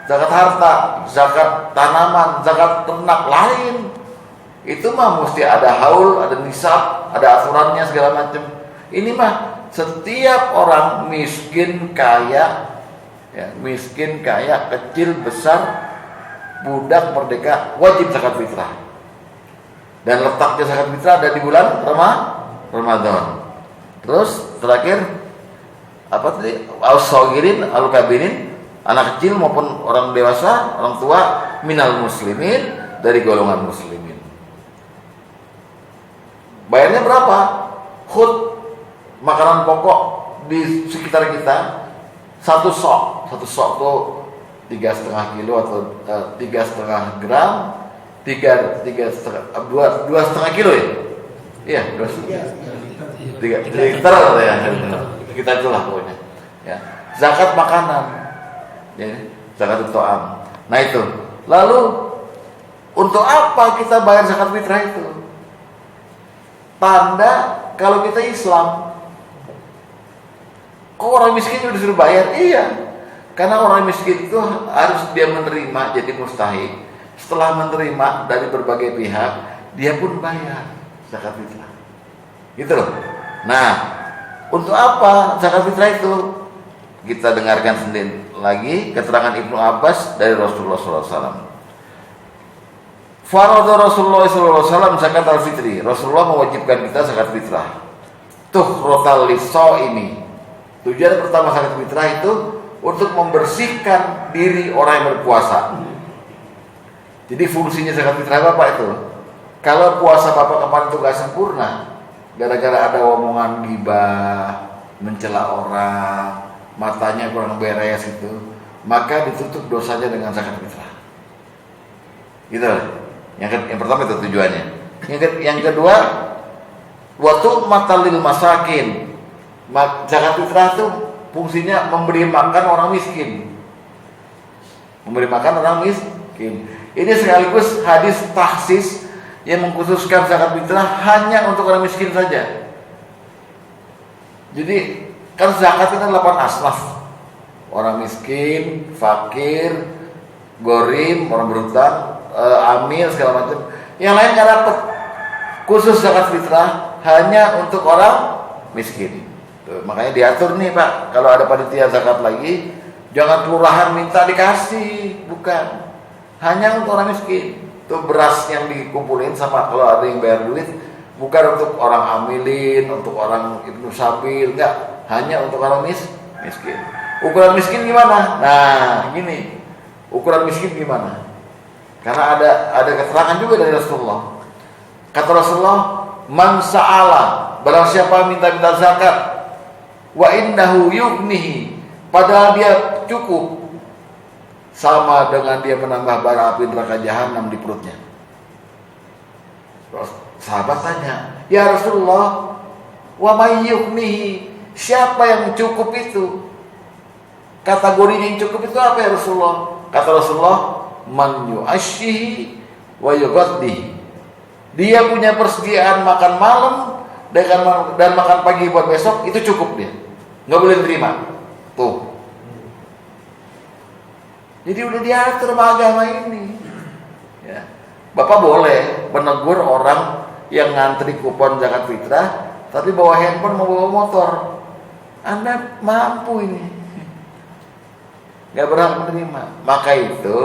zakat harta, zakat tanaman, zakat ternak lain. Itu mah mesti ada haul, ada nisab, ada aturannya segala macam. Ini mah setiap orang miskin kaya, ya, miskin kaya, kecil besar, budak merdeka wajib zakat fitrah. Dan letaknya zakat fitrah ada di bulan Ramadan. Terus terakhir apa tadi? Al-sagirin, al-kabirin, anak kecil maupun orang dewasa, orang tua, minal muslimin, dari golongan muslimin. Bayarnya berapa? Khut, makanan pokok di sekitar kita, satu sok tuh 3,5 kilo atau 3,5 gram, 2,5 kilo ya? Iya, 3 liter ya. Kita itulah pokoknya. Ya. Zakat makanan, ya, zakat to'am. Nah itu. Lalu untuk apa kita bayar zakat fitrah itu? Tanda kalau kita Islam. Kok orang miskin udah disuruh bayar? Iya. Karena orang miskin itu harus dia menerima, jadi mustahik. Setelah menerima dari berbagai pihak, dia pun bayar zakat fitrah. Gitu loh. Nah, untuk apa zakat fitrah itu? Kita dengarkan sendiri lagi keterangan Ibnu Abbas dari Rasulullah SAW. Farada Rasulullah SAW zakat al-fitri. Rasulullah mewajibkan kita zakat fitrah. Tuhrotal lis-shaimi. Tujuan pertama zakat fitrah itu untuk membersihkan diri orang yang berpuasa. Jadi fungsinya zakat fitrah Bapak itu, kalau puasa Bapak kemarin itu gak sempurna, gara-gara ada omongan gibah, mencela orang, matanya kurang beres itu, maka ditutup dosanya dengan zakat fitrah. Gitu. Yang pertama itu tujuannya. Yang kedua, waktu matalil masakin. Zakat fitrah itu fungsinya memberi makan orang miskin. Memberi makan orang miskin. Ini sekaligus hadis takhsis yang mengkhususkan zakat fitrah hanya untuk orang miskin saja. Jadi kan zakat itu 8 asnaf. Orang miskin, fakir, gorim, orang berhutang, amil segala macam. Yang lain nggak dapat. Khusus zakat fitrah hanya untuk orang miskin. Tuh, makanya diatur nih Pak, kalau ada panitia zakat lagi, jangan kelurahan minta dikasih, bukan. Hanya untuk orang miskin. Tuh beras yang dikumpulin sama kalau ada yang bayar duit, bukan untuk orang amilin, untuk orang ibnu sabil, enggak. Hanya untuk orang miskin. Ukuran miskin gimana? Nah, gini. Ukuran miskin gimana? Karena ada keterangan juga dari Rasulullah. Kata Rasulullah, man sa'ala, barang siapa minta zakat, wa innahu yughnihi, padahal dia cukup, sama dengan dia menambah bara api neraka jahanam di perutnya. Sahabat tanya, ya Rasulullah, wa may yughnihi, siapa yang cukup itu? Kategorinya yang cukup itu apa ya Rasulullah? Kata Rasulullah, man yu'ashihi wa yughaddihi, dia punya persediaan makan malam dan makan pagi buat besok, itu cukup dia. Nggak boleh terima. Tuh. Jadi udah diatur sama agama ini. Ya. Bapak boleh menegur orang yang ngantri kupon zakat fitrah, tapi bawa handphone mau bawa motor. Anda mampu ini. Nggak berhak menerima. Maka itu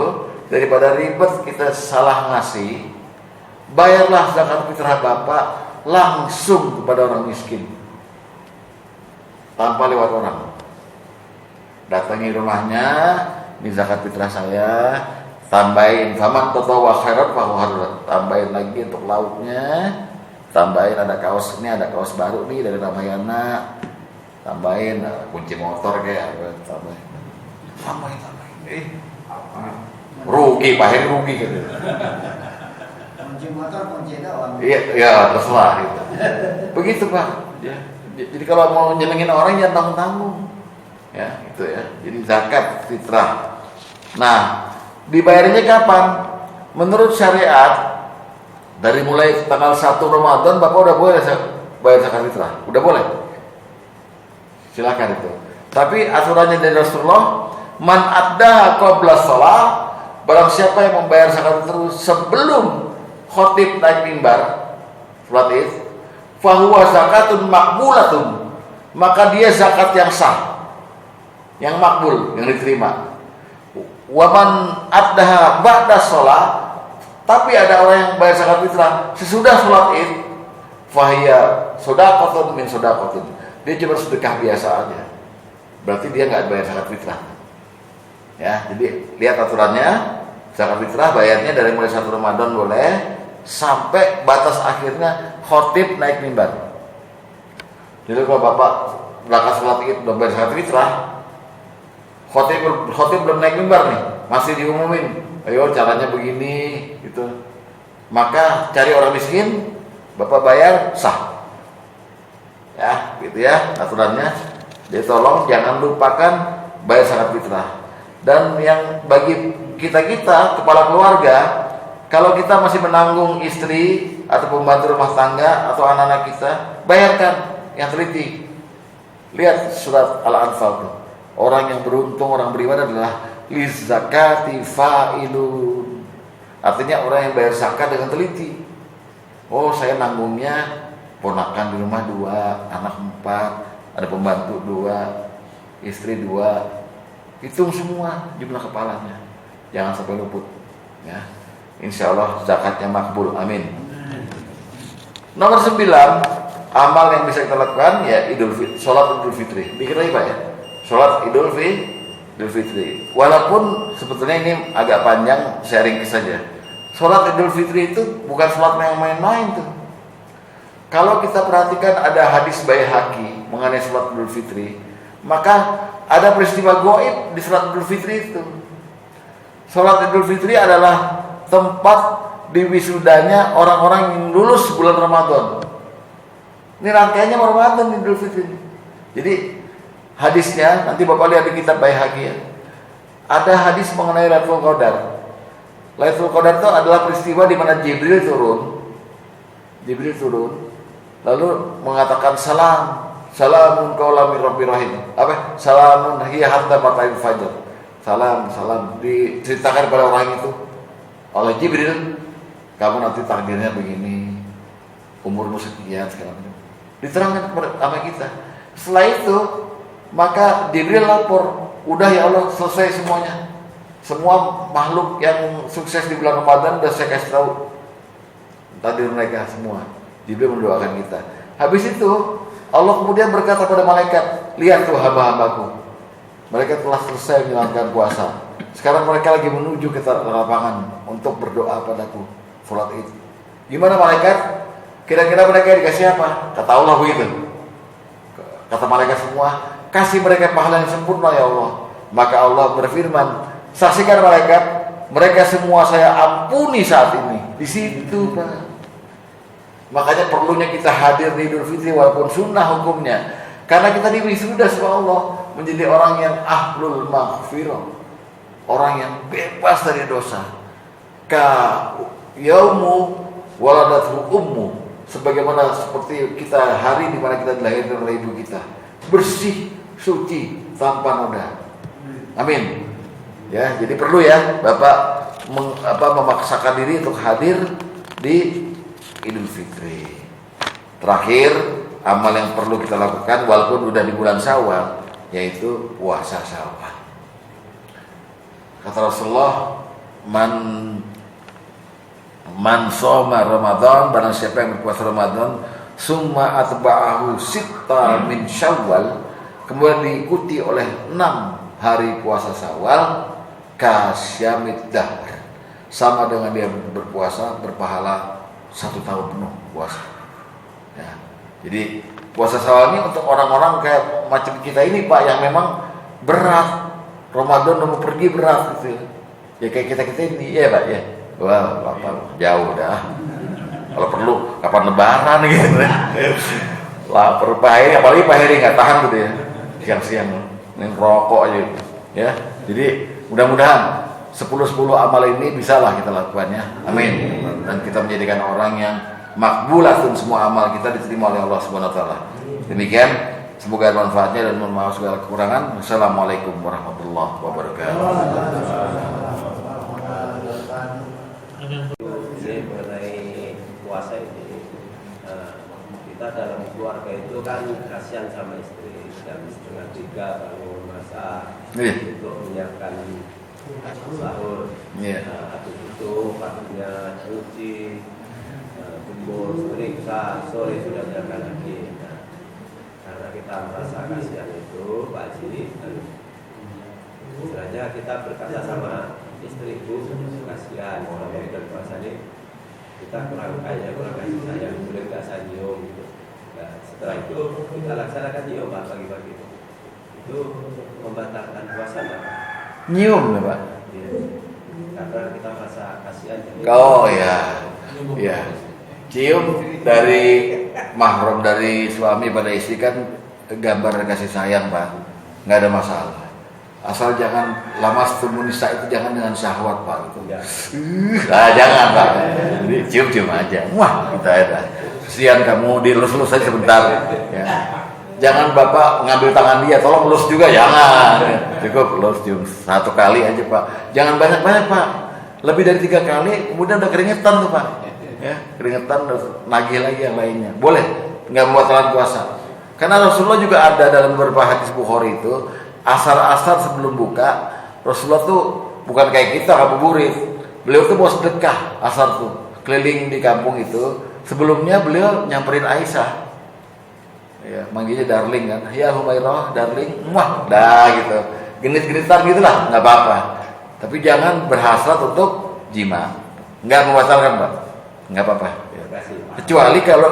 daripada ribet kita salah ngasih, bayarlah zakat fitrah Bapak langsung kepada orang miskin, tanpa lewat orang. Datangi rumahnya, ini zakat fitrah saya, tambahin faman tatawwa khairan fahuwa, tambahin lagi untuk lauknya, tambahin ada kaos ini, ada kaos baru nih dari Ramayana, tambahin kunci motor kayak tambahin. Rugi Pak Heri, rugi gitu. Kunci motor, kunci doang. Iya, ya terserah gitu. Begitu Pak. Ya. Jadi kalau mau nyenengin orang jangan tanggung-tanggung. Ya, itu ya. Jadi zakat fitrah. Nah, dibayarnya kapan? Menurut syariat dari mulai tanggal 1 Ramadan Bapak udah boleh bayar zakat fitrah. Udah boleh. Silakan itu. Tapi aturannya dari Rasulullah, man adda qabla shalah, barang siapa yang membayar zakat fitrah sebelum khotib naik mimbar salat Id, fahuwa zakatun makbulatun, maka dia zakat yang sah, yang makbul, yang diterima. Waman addaha ba'da shalah, tapi ada orang yang bayar zakat fitrah sesudah salat Id, fahiya shadaqatun min shadaqatin, dia cuma sedekah biasa aja, berarti dia nggak bayar zakat fitrah. Ya, jadi lihat aturannya, zakat fitrah bayarnya dari mulai 1 Ramadan boleh sampai batas akhirnya khotib naik mimbar. Jadi kalau Bapak belakang salat Id belum bayar zakat fitrah, khotib belum naik mimbar nih, masih diumumin, ayo caranya begini gitu. Maka cari orang miskin, Bapak bayar, sah. Ya, gitu ya aturannya. Jadi tolong jangan lupakan bayar zakat fitrah. Dan yang bagi kita kepala keluarga, kalau kita masih menanggung istri atau pembantu rumah tangga atau anak-anak kita, bayarkan yang teliti. Lihat surat Al-Anfal tuh. Orang yang beruntung, orang beriman adalah lizakati fa'ilun. Artinya orang yang bayar zakat dengan teliti. Oh, saya nanggungnya ponakan di rumah 2, anak 4, ada pembantu 2, istri 2. Hitung semua jumlah kepalanya. Jangan sampai luput. Ya. Insya Allah zakatnya makbul. Amin. Nomor 9, amal yang bisa kita lakukan ya sholat Idul Fitri. Pikir lagi Pak ya. Sholat Idul Fitri. Walaupun sebetulnya ini agak panjang, sharing saja. Sholat Idul Fitri itu bukan sholat yang main-main tuh. Kalau kita perhatikan ada hadis Baihaqi mengenai sholat Idul Fitri, maka ada peristiwa gaib di sholat Idul Fitri itu. Sholat Idul Fitri adalah tempat diwisudanya orang-orang yang lulus bulan Ramadan. Ini rangkaiannya Ramadan Idul Fitri. Jadi hadisnya nanti Bapak lihat di kitab Baihaqi ya. Ada hadis mengenai Lailatul Qadar. Lailatul Qadar itu adalah peristiwa di mana Jibril turun lalu mengatakan salamun qaulam mir rabbir rahim. Apa? Salamun hiya hatta matla'il fajr. Salam diceritakan pada orang itu oleh Jibril, kamu nanti takdirnya begini, umurmu sekian segala macam. Diterangkan kepada kita. Setelah itu, maka Jibril lapor, udah ya Allah selesai semuanya. Semua makhluk yang sukses di bulan Ramadan udah saya kasih tahu takdir mereka semua. Jibril mendoakan kita. Habis itu Allah kemudian berkata pada malaikat, lihat tuh hamba-hambaku, mereka telah selesai menjalankan puasa. Sekarang mereka lagi menuju ke lapangan untuk berdoa padaku, sholat Id. Gimana malaikat? Kira-kira mereka dikasih apa? Kata Allah begitu. Kata malaikat semua, kasih mereka pahala yang sempurna ya Allah. Maka Allah berfirman, saksikan malaikat, mereka semua saya ampuni saat ini. Di situ Pak. Makanya perlunya kita hadir di Idul Fitri walaupun sunnah hukumnya, karena kita diwisuda sama Allah menjadi orang yang ahlul maghfirah, orang yang bebas dari dosa. Ka yaumu waladathu ummu, sebagaimana seperti kita hari di mana kita dilahirkan oleh ibu kita, bersih, suci, tanpa noda. Amin. Ya, jadi perlu ya Bapak memaksakan diri untuk hadir di Idul Fitri. Terakhir, amal yang perlu kita lakukan walaupun udah di bulan Syawal, yaitu puasa Syawal. Kata Rasulullah, man shoma Ramadan, barang siapa yang berpuasa Ramadan, summa atba'ahu sitta min Syawal, kemudian diikuti oleh 6 hari puasa Syawal, kasyamid dahr, sama dengan dia berpuasa berpahala 1 tahun penuh puasa. Ya. Jadi puasa Syawal ini untuk orang-orang kayak macam kita ini Pak, yang memang berat, Ramadan udah mau pergi berat gitu. Ya kayak kita ini, ya Pak ya. Wah, Bapak jauh dah. Kalau perlu kapan lebaran gitu. Lapar Pak Heri, apalagi Pak Heri nggak tahan gitu ya. Siang-siang ngerokok aja gitu. Ya. Jadi mudah-mudahan 10-10 amal ini bisalah kita lakukannya. Amin. Dan kita menjadikan orang yang makbulatun, semua amal kita diterima oleh Allah Subhanahu wa taala. Demikian, semoga ada manfaatnya dan mohon maaf segala kekurangan. Wassalamualaikum warahmatullahi wabarakatuh. Ini mengenai puasa ini, kita dalam keluarga itu kan kasihan sama istri, jam 2:30 bangun masak untuk menyiapkan sahur. Habis itu paginya cuci, kumpul, periksa, sore sudah jaga lagi. Karena kita merasa kasihan itu, Pak Haji, istilahnya kita berkata sama istriku, kasihan kalau kita puasa ini kita kurang kasih sayang, boleh nggak saya nyium gitu. Nah, setelah itu kita laksanakan nyium pagi-pagi itu membatalkan puasa nggak? Nyium ya Pak? Ya. Karena kita merasa kasihan. Oh ya, ya. Cium dari mahram dari suami pada istri kan gambar kasih sayang Pak, nggak ada masalah. Asal jangan lama setemu nisa itu jangan dengan syahwat Pak itu. Jangan Pak. Jadi cium-cium aja. Wah kita ada. Kesian kamu dilus-lus aja sebentar. Ya. Jangan Bapak ngambil tangan dia, tolong lus juga jangan. Cukup lus cium 1 kali aja Pak. Jangan banyak-banyak Pak. Lebih dari 3 kali, kemudian udah keringetan tuh Pak. Ya, keringetan nagih lagi yang lainnya. Boleh, nggak membatalkan puasa. Karena Rasulullah juga ada dalam beberapa hadis Bukhari itu, asar-asar sebelum buka, Rasulullah tuh bukan kayak kita ngabuburit. Beliau tuh mau sedekah asar tuh, keliling di kampung itu. Sebelumnya beliau nyamperin Aisyah. Ya, manggilnya darling kan. Ya Humairah, darling. Wah, dah gitu. Genit-genitan gitulah, nggak apa-apa. Tapi jangan berhasrat untuk jima. Nggak membatalkan, Pak. Nggak apa-apa. Kecuali kalau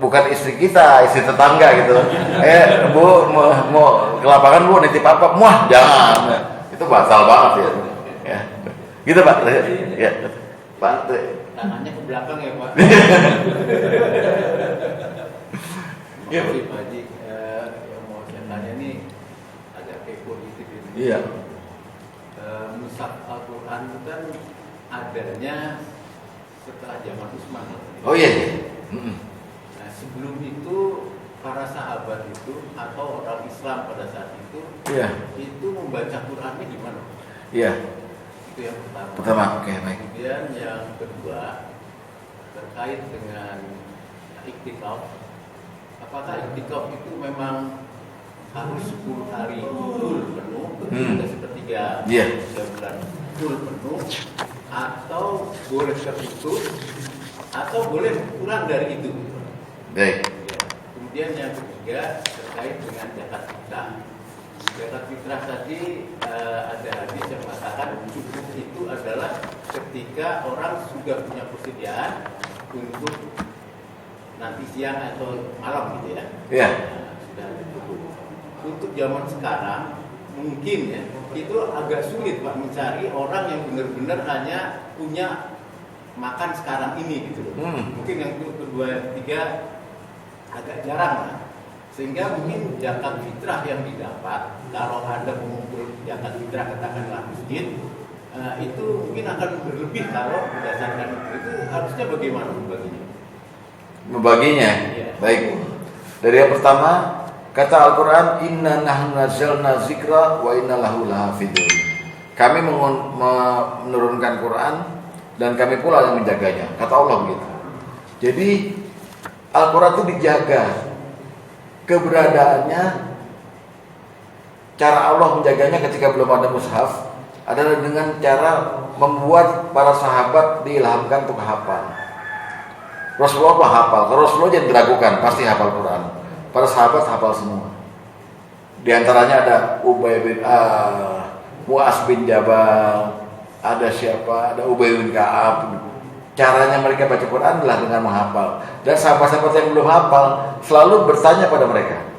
bukan istri kita, istri tetangga gitu. Bu mau ke lapangan Bu nitip apa? Wah, jangan. Itu batal banget ya. Ya. Gitu Pak. Ya. Pak. Tangannya ke belakang ya Pak. Ya Pak Haji, yang mau saya tanya ini agak kepo dikit ini. Iya. Mushaf Al-Quran itu kan adanya setelah zaman Utsman. Oh iya. Nah sebelum itu para sahabat itu atau orang Islam pada saat itu, itu membaca Qurannya gimana? Iya. Itu yang pertama. Pertama, oke baik. Kemudian yang kedua terkait dengan iktikaf. Apakah iktikaf itu memang harus 10 hari full penuh, sepertiga bulan full penuh, atau boleh terputus, atau boleh kurang dari itu? Baik. Ya. Kemudian yang ketiga terkait dengan zakat fitrah. Zakat fitrah tadi ada hadis yang mengatakan cukup itu adalah ketika orang sudah punya persediaan untuk nanti siang atau malam gitu ya. Iya. Nah, sudah cukup. Untuk zaman sekarang mungkin ya itu agak sulit Pak mencari orang yang benar-benar hanya punya makan sekarang ini gitu loh. Mungkin yang kedua, ketiga agak jarang lah. Sehingga mungkin zakat fitrah yang didapat kalau ada pengumpul zakat fitrah katakanlah masjid itu mungkin akan berlebih kalau berdasarkan itu harusnya bagaimana membaginya? Membaginya, Iya. baik. Dari yang pertama, kata Al-Quran, Inna nahnu nazzalna zikra wa inna lahu lahafidun. Kami menurunkan Quran dan kami pula yang menjaganya. Kata Allah begitu. Jadi Al-Quran itu dijaga keberadaannya. Cara Allah menjaganya ketika belum ada mushaf adalah dengan cara membuat para sahabat diilhamkan untuk hafal. Rasulullah apa hafal? Kalau Rasulullah jangan diragukan, pasti hafal Quran. Para sahabat hafal semua. Di antaranya ada Ubay bin Mu'az bin Jabal, ada siapa? Ada Ubay bin Ka'ab. Caranya mereka baca Quran adalah dengan menghafal. Dan sahabat-sahabat yang belum hafal selalu bertanya pada mereka.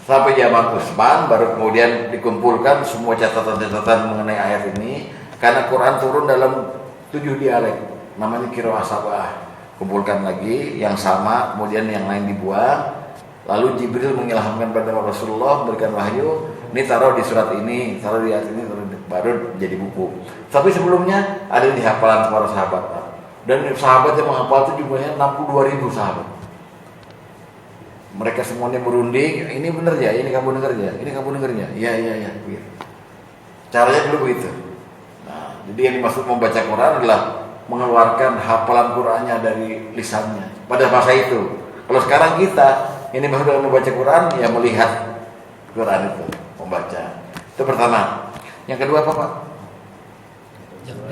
Sampai zaman Utsman baru kemudian dikumpulkan semua catatan-catatan mengenai ayat ini, karena Quran turun dalam 7 dialek, namanya qiraah sabah. Kumpulkan lagi yang sama, kemudian yang lain dibuang. Lalu Jibril mengilhamkan pada Rasulullah, memberikan wahyu, ini taruh di surat ini, taruh di ayat ini, baru jadi buku. Tapi sebelumnya ada di hafalan para sahabat. Dan sahabat yang menghafal itu jumlahnya 62.000 sahabat. Mereka semuanya berunding, ini benar ya, ini kamu dengar ya, ini kamu dengar ya, iya, begitu. Caranya dulu begitu. Nah, jadi yang dimaksud membaca Quran adalah mengeluarkan hafalan Qurannya dari lisannya pada masa itu. Kalau sekarang kita ini maksud dalam membaca Quran ya melihat Quran itu, membaca. Itu pertama. Yang kedua apa Pak?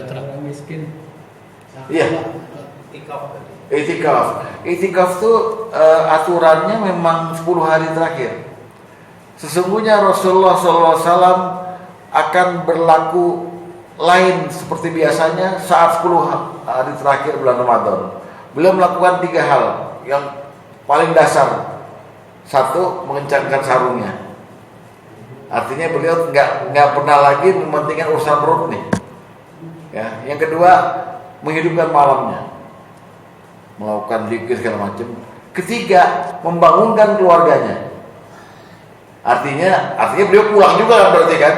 Orang miskin. Iya. Itikaf. Itikaf itu aturannya memang 10 hari terakhir. Sesungguhnya Rasulullah SAW akan berlaku lain seperti biasanya saat 10 hari terakhir bulan Ramadan. Beliau melakukan 3 hal yang paling dasar. 1, mengencangkan sarungnya. Artinya beliau nggak pernah lagi mementingkan urusan perut nih. Ya. Yang kedua, menghidupkan malamnya, melakukan zikir segala macam. Ketiga, membangunkan keluarganya. Artinya beliau pulang juga berarti kan?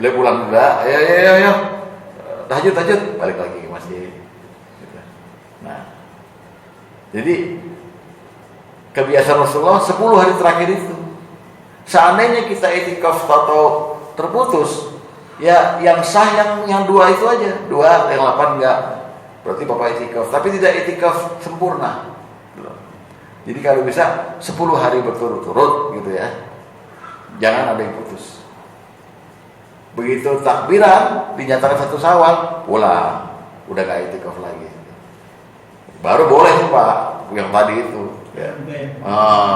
Beliau pulang juga, ayo, tahajud, balik lagi ke masjid. Gitu. Nah, jadi kebiasaan Rasulullah 10 hari terakhir itu. Seandainya kita itikaf atau terputus, ya yang sah yang 2 itu aja, 2 yang 8 enggak. Berarti Bapak itikaf, tapi tidak itikaf sempurna. Jadi kalau bisa 10 hari berturut-turut gitu ya. Jangan ada yang putus. Begitu takbiran dinyatakan 1 Syawal, pulang. Udah gak itikaf lagi. Baru boleh tuh Pak, yang tadi itu ya.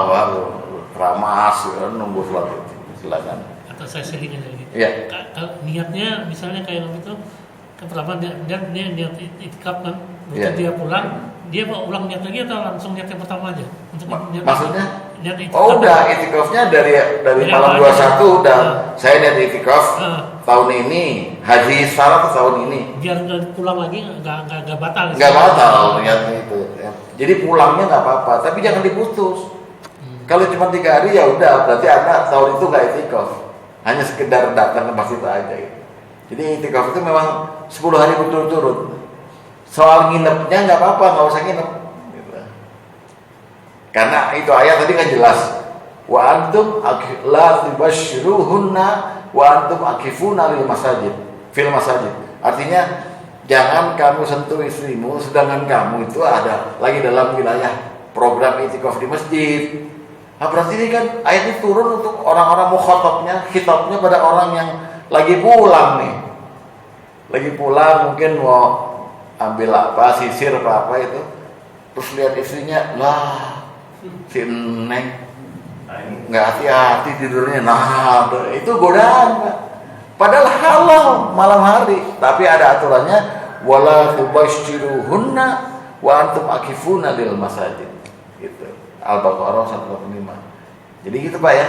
Baru keramas nunggu sholat itu. Silakan. Atau saya seling aja gitu. Iya. Niatnya misalnya kayak gitu. Pertama dia niat itikaf kan, Iya. dia pulang, dia mau ulang niat lagi atau langsung niat yang pertama aja? Untuk niat Maksudnya? niat itikaf. Oh udah itikafnya dari malam 21 udah. Saya niat itikaf tahun ini, haji syarat tahun ini. Biar pulang lagi nggak batal. Nggak batal niatnya itu. Ya. Jadi pulangnya nggak apa-apa, tapi jangan diputus. Kalau cuma 3 hari ya udah, berarti Anda tahun itu nggak itikaf, hanya sekedar datang ke masjid aja. Gitu. Jadi itikaf itu memang 10 hari berturut-turut. Soal nginepnya nggak apa-apa, nggak usah nginep. Gitu. Karena itu ayat tadi kan jelas. Wa antum la tubashshiruhunna wa antum akifuna fil masajid. Artinya jangan kamu sentuh istrimu sedangkan kamu itu ada lagi dalam wilayah program itikaf di masjid. Nah berarti ini kan ayat ini turun untuk orang-orang mukhatabnya, khitabnya pada orang yang lagi pulang nih. Lagi pulang mungkin mau ambil apa, sisir apa itu. Terus lihat istrinya, lah si Neng nggak hati-hati tidurnya. Nah itu godaan Pak. Padahal halal malam hari, tapi ada aturannya wala tubashshiruhunna wa antum akifuna lil masajid. Gitu. Al-Baqarah 185. Jadi gitu Pak ya.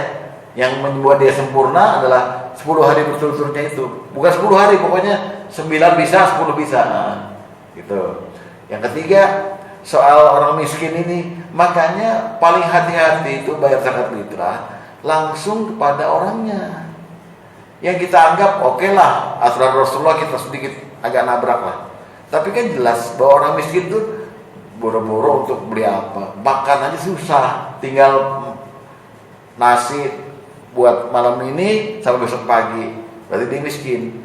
Yang membuat dia sempurna adalah 10 hari berturut-turutnya itu. Bukan 10 hari, pokoknya 9 bisa, 10 bisa. Nah, gitu. Yang ketiga, soal orang miskin ini, makanya paling hati-hati itu bayar zakat fitrah langsung kepada orangnya. Yang kita anggap oke lah, aturan Rasulullah kita sedikit agak nabrak lah. Tapi kan jelas bahwa orang miskin tuh boro-boro untuk beli apa, makan aja susah, tinggal nasi buat malam ini sampai besok pagi, berarti dia miskin.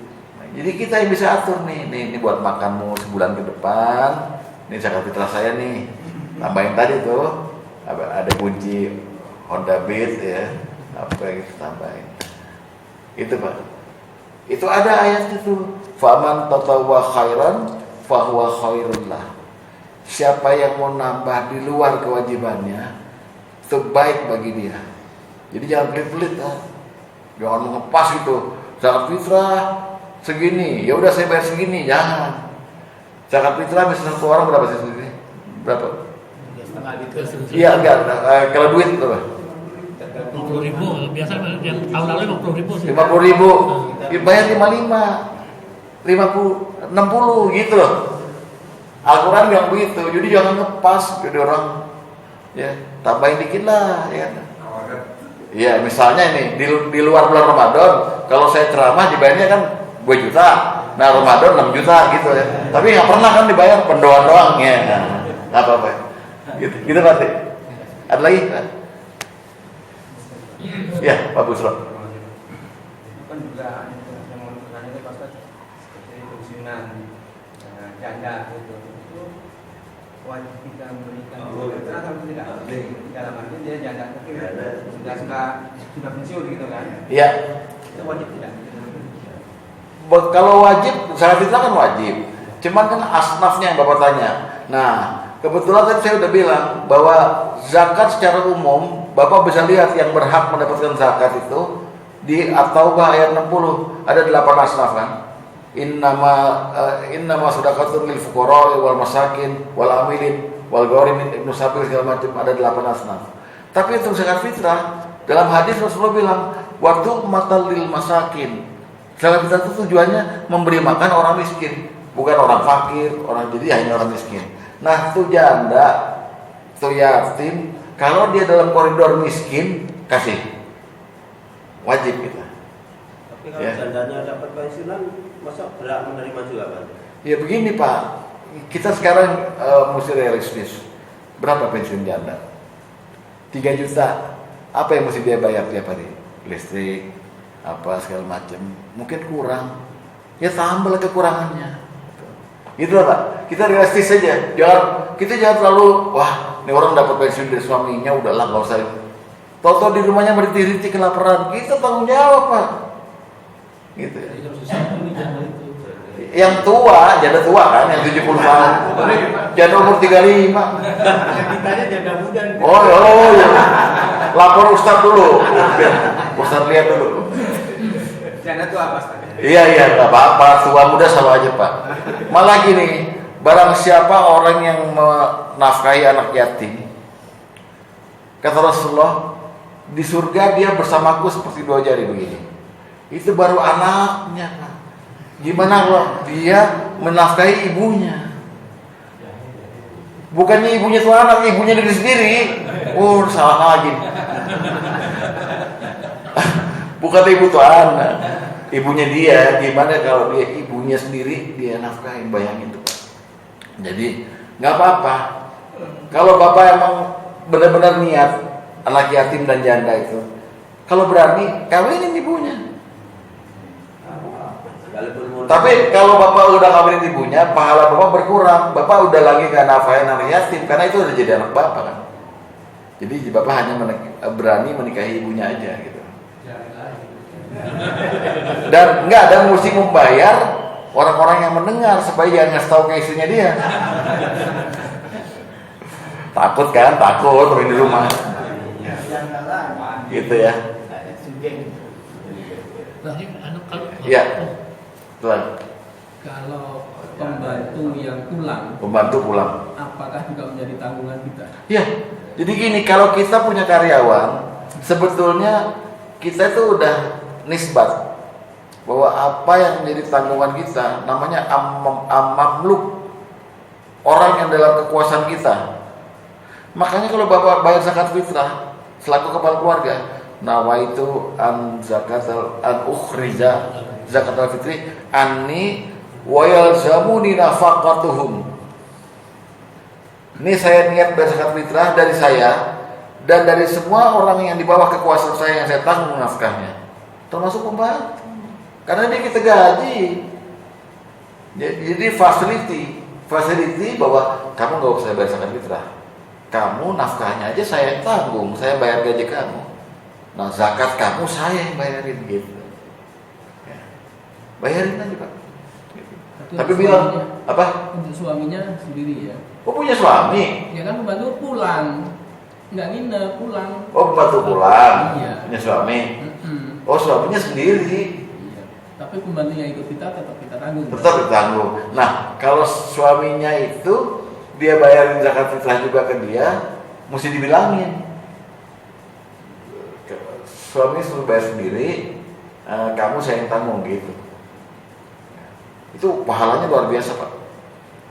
Jadi kita yang bisa atur nih buat makanmu sebulan ke depan, ini zakat fitrah saya nih, tambahin tadi tuh ada kunci Honda Beat ya, apa gitu tambahin. Itu Pak, itu ada ayat itu, faman tatawwa khairan fahuwa khairul lah. Siapa yang mau nambah di luar kewajibannya, itu baik bagi dia. Jadi jangan pelit-pelit kan. Jangan ngepas gitu. Zakat fitrah segini, ya udah saya bayar segini, jangan. Zakat fitrah misalnya satu orang berapa sih segini? Berapa? Setengah liter. Iya enggak. Kalau duit berapa? 50.000 biasa yang tahun lalu 50.000 sih. 50.000. Dibayar 55, 50, 60 gitu loh. Al-Quran yang begitu, jadi jangan ngepas, jadi orang ya tambahin dikit lah, ya. Ya misalnya ini di luar bulan Ramadan, kalau saya ceramah dibayarnya kan 2 juta, nah Ramadan 6 juta gitu ya. Tapi nggak pernah kan dibayar pendoa doang ya, nggak apa-apa. Gitu pasti. Ada lagi? Ya Pak Busro. Kan juga yang menentukan itu pasti seperti pensiunan, janda itu wajib kita memberikan fitrah atau tidak? Dalam arti dia janda tapi sudah pensiun gitu kan? Iya. Itu wajib tidak? Kalau wajib, zakat fitrah kan wajib. Cuman kan asnafnya yang Bapak tanya. Nah, kebetulan tadi saya udah bilang bahwa zakat secara umum Bapak bisa lihat yang berhak mendapatkan zakat itu di At-Taubah ayat 60 ada 8 asnaf kan. Innama shadaqatul lil fuqara wal masakin wal amilin wal gharimin ibnu sabil segala macam, ada 8 asnaf. Tapi untuk zakat fitrah dalam hadis Rasulullah bilang waktu matal lil masakin. Zakat fitrah itu tujuannya memberi makan orang miskin, bukan orang fakir, orang jadi hanya orang miskin. Nah, itu janda, itu yatim, kalau dia dalam koridor miskin kasih. Wajib kita. Tapi kalau jandanya dapat pensiunan, masa berhak menerima juga Pak? Ya begini Pak, kita sekarang mesti realistis. Berapa pensiun janda? 3 juta. Apa yang mesti dia bayar tiap hari? Listrik, apa segala macam. Mungkin kurang. Ya tambah kekurangannya. Gitu lah Pak. Kita realistis saja. Kita jangan terlalu wah, ini orang dapat pensiun dari suaminya, udahlah nggak usah. Toto di rumahnya merintih-rintih kelaparan. Kita tanggung jawab Pak. Gitu ya. Yang tua, janda tua kan, yang 70 tahun. Ini janda umur 35. Kitanya janda muda. Oh ya. Lapor Ustaz dulu. Ustaz lihat dulu. Janda itu apa Ustaz? Iya, nggak apa-apa. Tua muda sama aja Pak. Malah gini, barang siapa orang yang menafkahi anak yatim, kata Rasulullah, di surga dia bersamaku seperti 2 jari begini. Itu baru anaknya Pak. Gimana kalau dia menafkahi ibunya? Bukannya ibunya itu anak, ibunya diri sendiri. Oh, salah lagi. Bukan ibu itu anak, ibunya dia. Gimana kalau dia ibunya sendiri dia nafkahin, bayangin tuh. Jadi nggak apa-apa. Kalau bapak emang benar-benar niat anak yatim dan janda itu, kalau berani kawinin ibunya. Tapi kalau bapak udah kawinin ibunya, pahala bapak berkurang. Bapak udah lagi gak nafkahin anak yatim, karena itu udah jadi anak bapak kan. Jadi bapak hanya berani menikahi ibunya aja gitu. Dan enggak ada mesti membayar orang-orang yang mendengar supaya jangan ngasih tahu ke istrinya dia. Takut kan? Takut orang di rumah. Gitu ya. Iya. Kalau pembantu yang pulang, apakah juga menjadi tanggungan kita? Ya, jadi gini, kalau kita punya karyawan, sebetulnya kita itu udah nisbat bahwa apa yang menjadi tanggungan kita namanya mamluk, orang yang dalam kekuasaan kita. Makanya kalau bapak bayar zakat fitrah selaku kepala keluarga, nawaitu an zakatal an ukhrija zakatul fitri anni wa yalzamuni nafaqatuhum. Ini saya niat bayar zakat fitrah dari saya dan dari semua orang yang di bawah kekuasaan saya yang saya tanggung nafkahnya, termasuk pembantu, karena dia kita gaji. Jadi facility bahwa kamu nggak usah bayar zakat fitrah, kamu nafkahnya aja saya yang tanggung, saya bayar gaji kamu. Nah zakat kamu saya yang bayarin gitu. Ya. Bayarin aja Pak. Tapi bilang apa? Untuk suaminya sendiri ya. Oh punya suami? Ya kan pembantu pulang, nggak nginep pulang. Oh pembantu pulang, Iya. punya suami. Oh suaminya sendiri. Iya. Tapi pembantu yang ikut kita tetap kita tanggung. Tetap ditanggung. Nah kalau suaminya itu dia bayarin zakat fitrah juga ke dia, mesti dibilangin. Suami suruh bayar sendiri, kamu saya yang tanggung gitu. Itu pahalanya luar biasa Pak.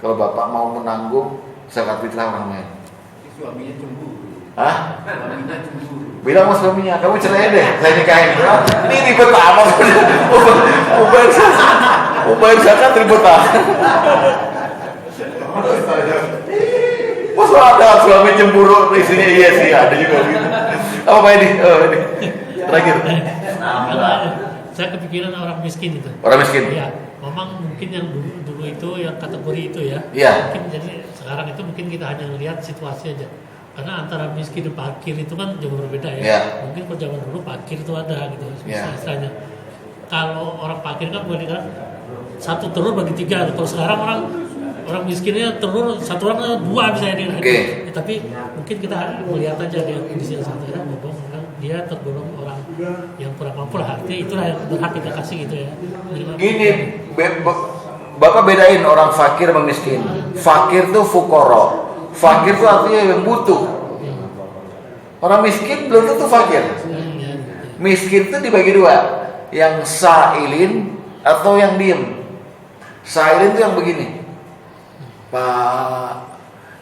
Kalau Bapak mau menanggung zakat fitrah orang lain. Suaminya cemburu. Hah? Suaminya cemburu. Bilang sama suaminya, kamu cerai deh, saya nikahin. Ini ribet amat. Mau bayar zakat ribet amat. Masa ada suami cemburu istrinya? Iya sih, ada juga gitu. Apa Pak ini? Oh ini. Terakhir. Saya kepikiran orang miskin itu. Orang miskin? Iya. Memang mungkin yang dulu itu yang kategori itu ya. Iya. Mungkin jadi sekarang itu mungkin kita hanya melihat situasi aja. Karena antara miskin dan fakir itu kan jauh berbeda ya. Iya. Mungkin kalau zaman dulu fakir itu ada gitu Iya. istilahnya. Kalau orang fakir kan boleh kan satu telur bagi tiga. Kalau sekarang orang miskinnya telur satu orang dua misalnya. Oke. Tapi mungkin kita melihat aja dia kondisi yang satu ya, bahwa dia tergolong orang yang kurang mampu lah, artinya itulah yang berhak kita kasih gitu ya. Gini, Bapak bedain orang fakir sama miskin. Fakir tuh fukoro. Fakir tuh artinya yang butuh. Orang miskin belum tentu fakir. Miskin tuh dibagi dua, yang sa'ilin atau yang diem. Sa'ilin tuh yang begini, Pak.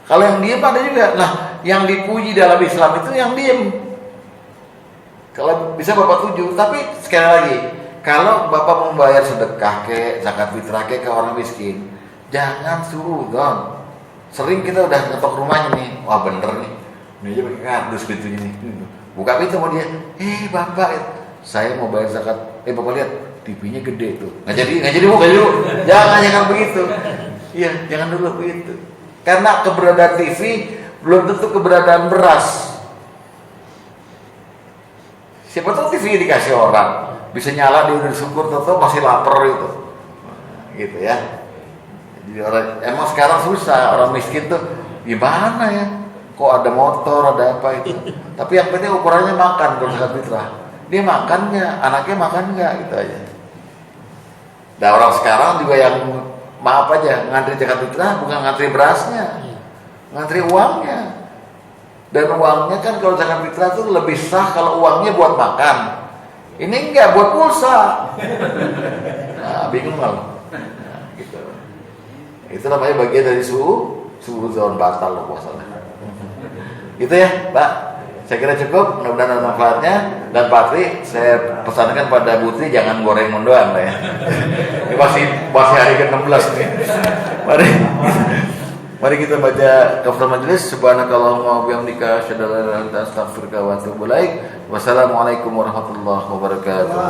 Kalau yang diem ada juga. Nah, yang dipuji dalam Islam itu yang diem. Kalau bisa Bapak tuju, tapi sekali lagi, kalau Bapak membayar sedekah ke zakat fitrah ke orang miskin, jangan suruh dong. Sering kita udah ngetok rumahnya nih, wah bener nih, ini aja pakai kardus pintunya nih. Buka pintu sama dia, Bapak, saya mau bayar zakat. Bapak lihat, TV-nya gede tuh. Nggak jadi bu, jangan begitu. Iya, jangan dulu begitu. Karena keberadaan TV belum tentu keberadaan beras. Siapa tahu TV dikasih orang, bisa nyala dia udah syukur, tahu masih lapar itu, gitu ya. Jadi orang emang sekarang susah, orang miskin tuh gimana ya? Kok ada motor, ada apa itu? Tapi yang penting ukurannya makan kalau zakat fitrah. Dia makan nggak, anaknya makan nggak, gitu aja. Dan orang sekarang juga yang maaf aja ngantri zakat fitrah bukan ngantri berasnya, ngantri uangnya. Dan uangnya kan kalau zakat fitrah itu lebih sah kalau uangnya buat makan. Ini enggak, buat pulsa. Nah, bingung loh. Nah, gitu. Itu namanya bagian dari suudzon batal loh puasanya. Gitu ya, Pak. Saya kira cukup, mudah-mudahan ada manfaatnya. Dan Pak Tri, saya pesankan pada Putri jangan goreng mendoan ya. Ini masih hari ke-16 nih. Mari kita baca kafaratul majelis. Subhanakallahumma wa bihamdika asyhadu an la ilaha illa anta astaghfiruka wa atubu ilaik. Wassalamualaikum warahmatullahi wabarakatuh.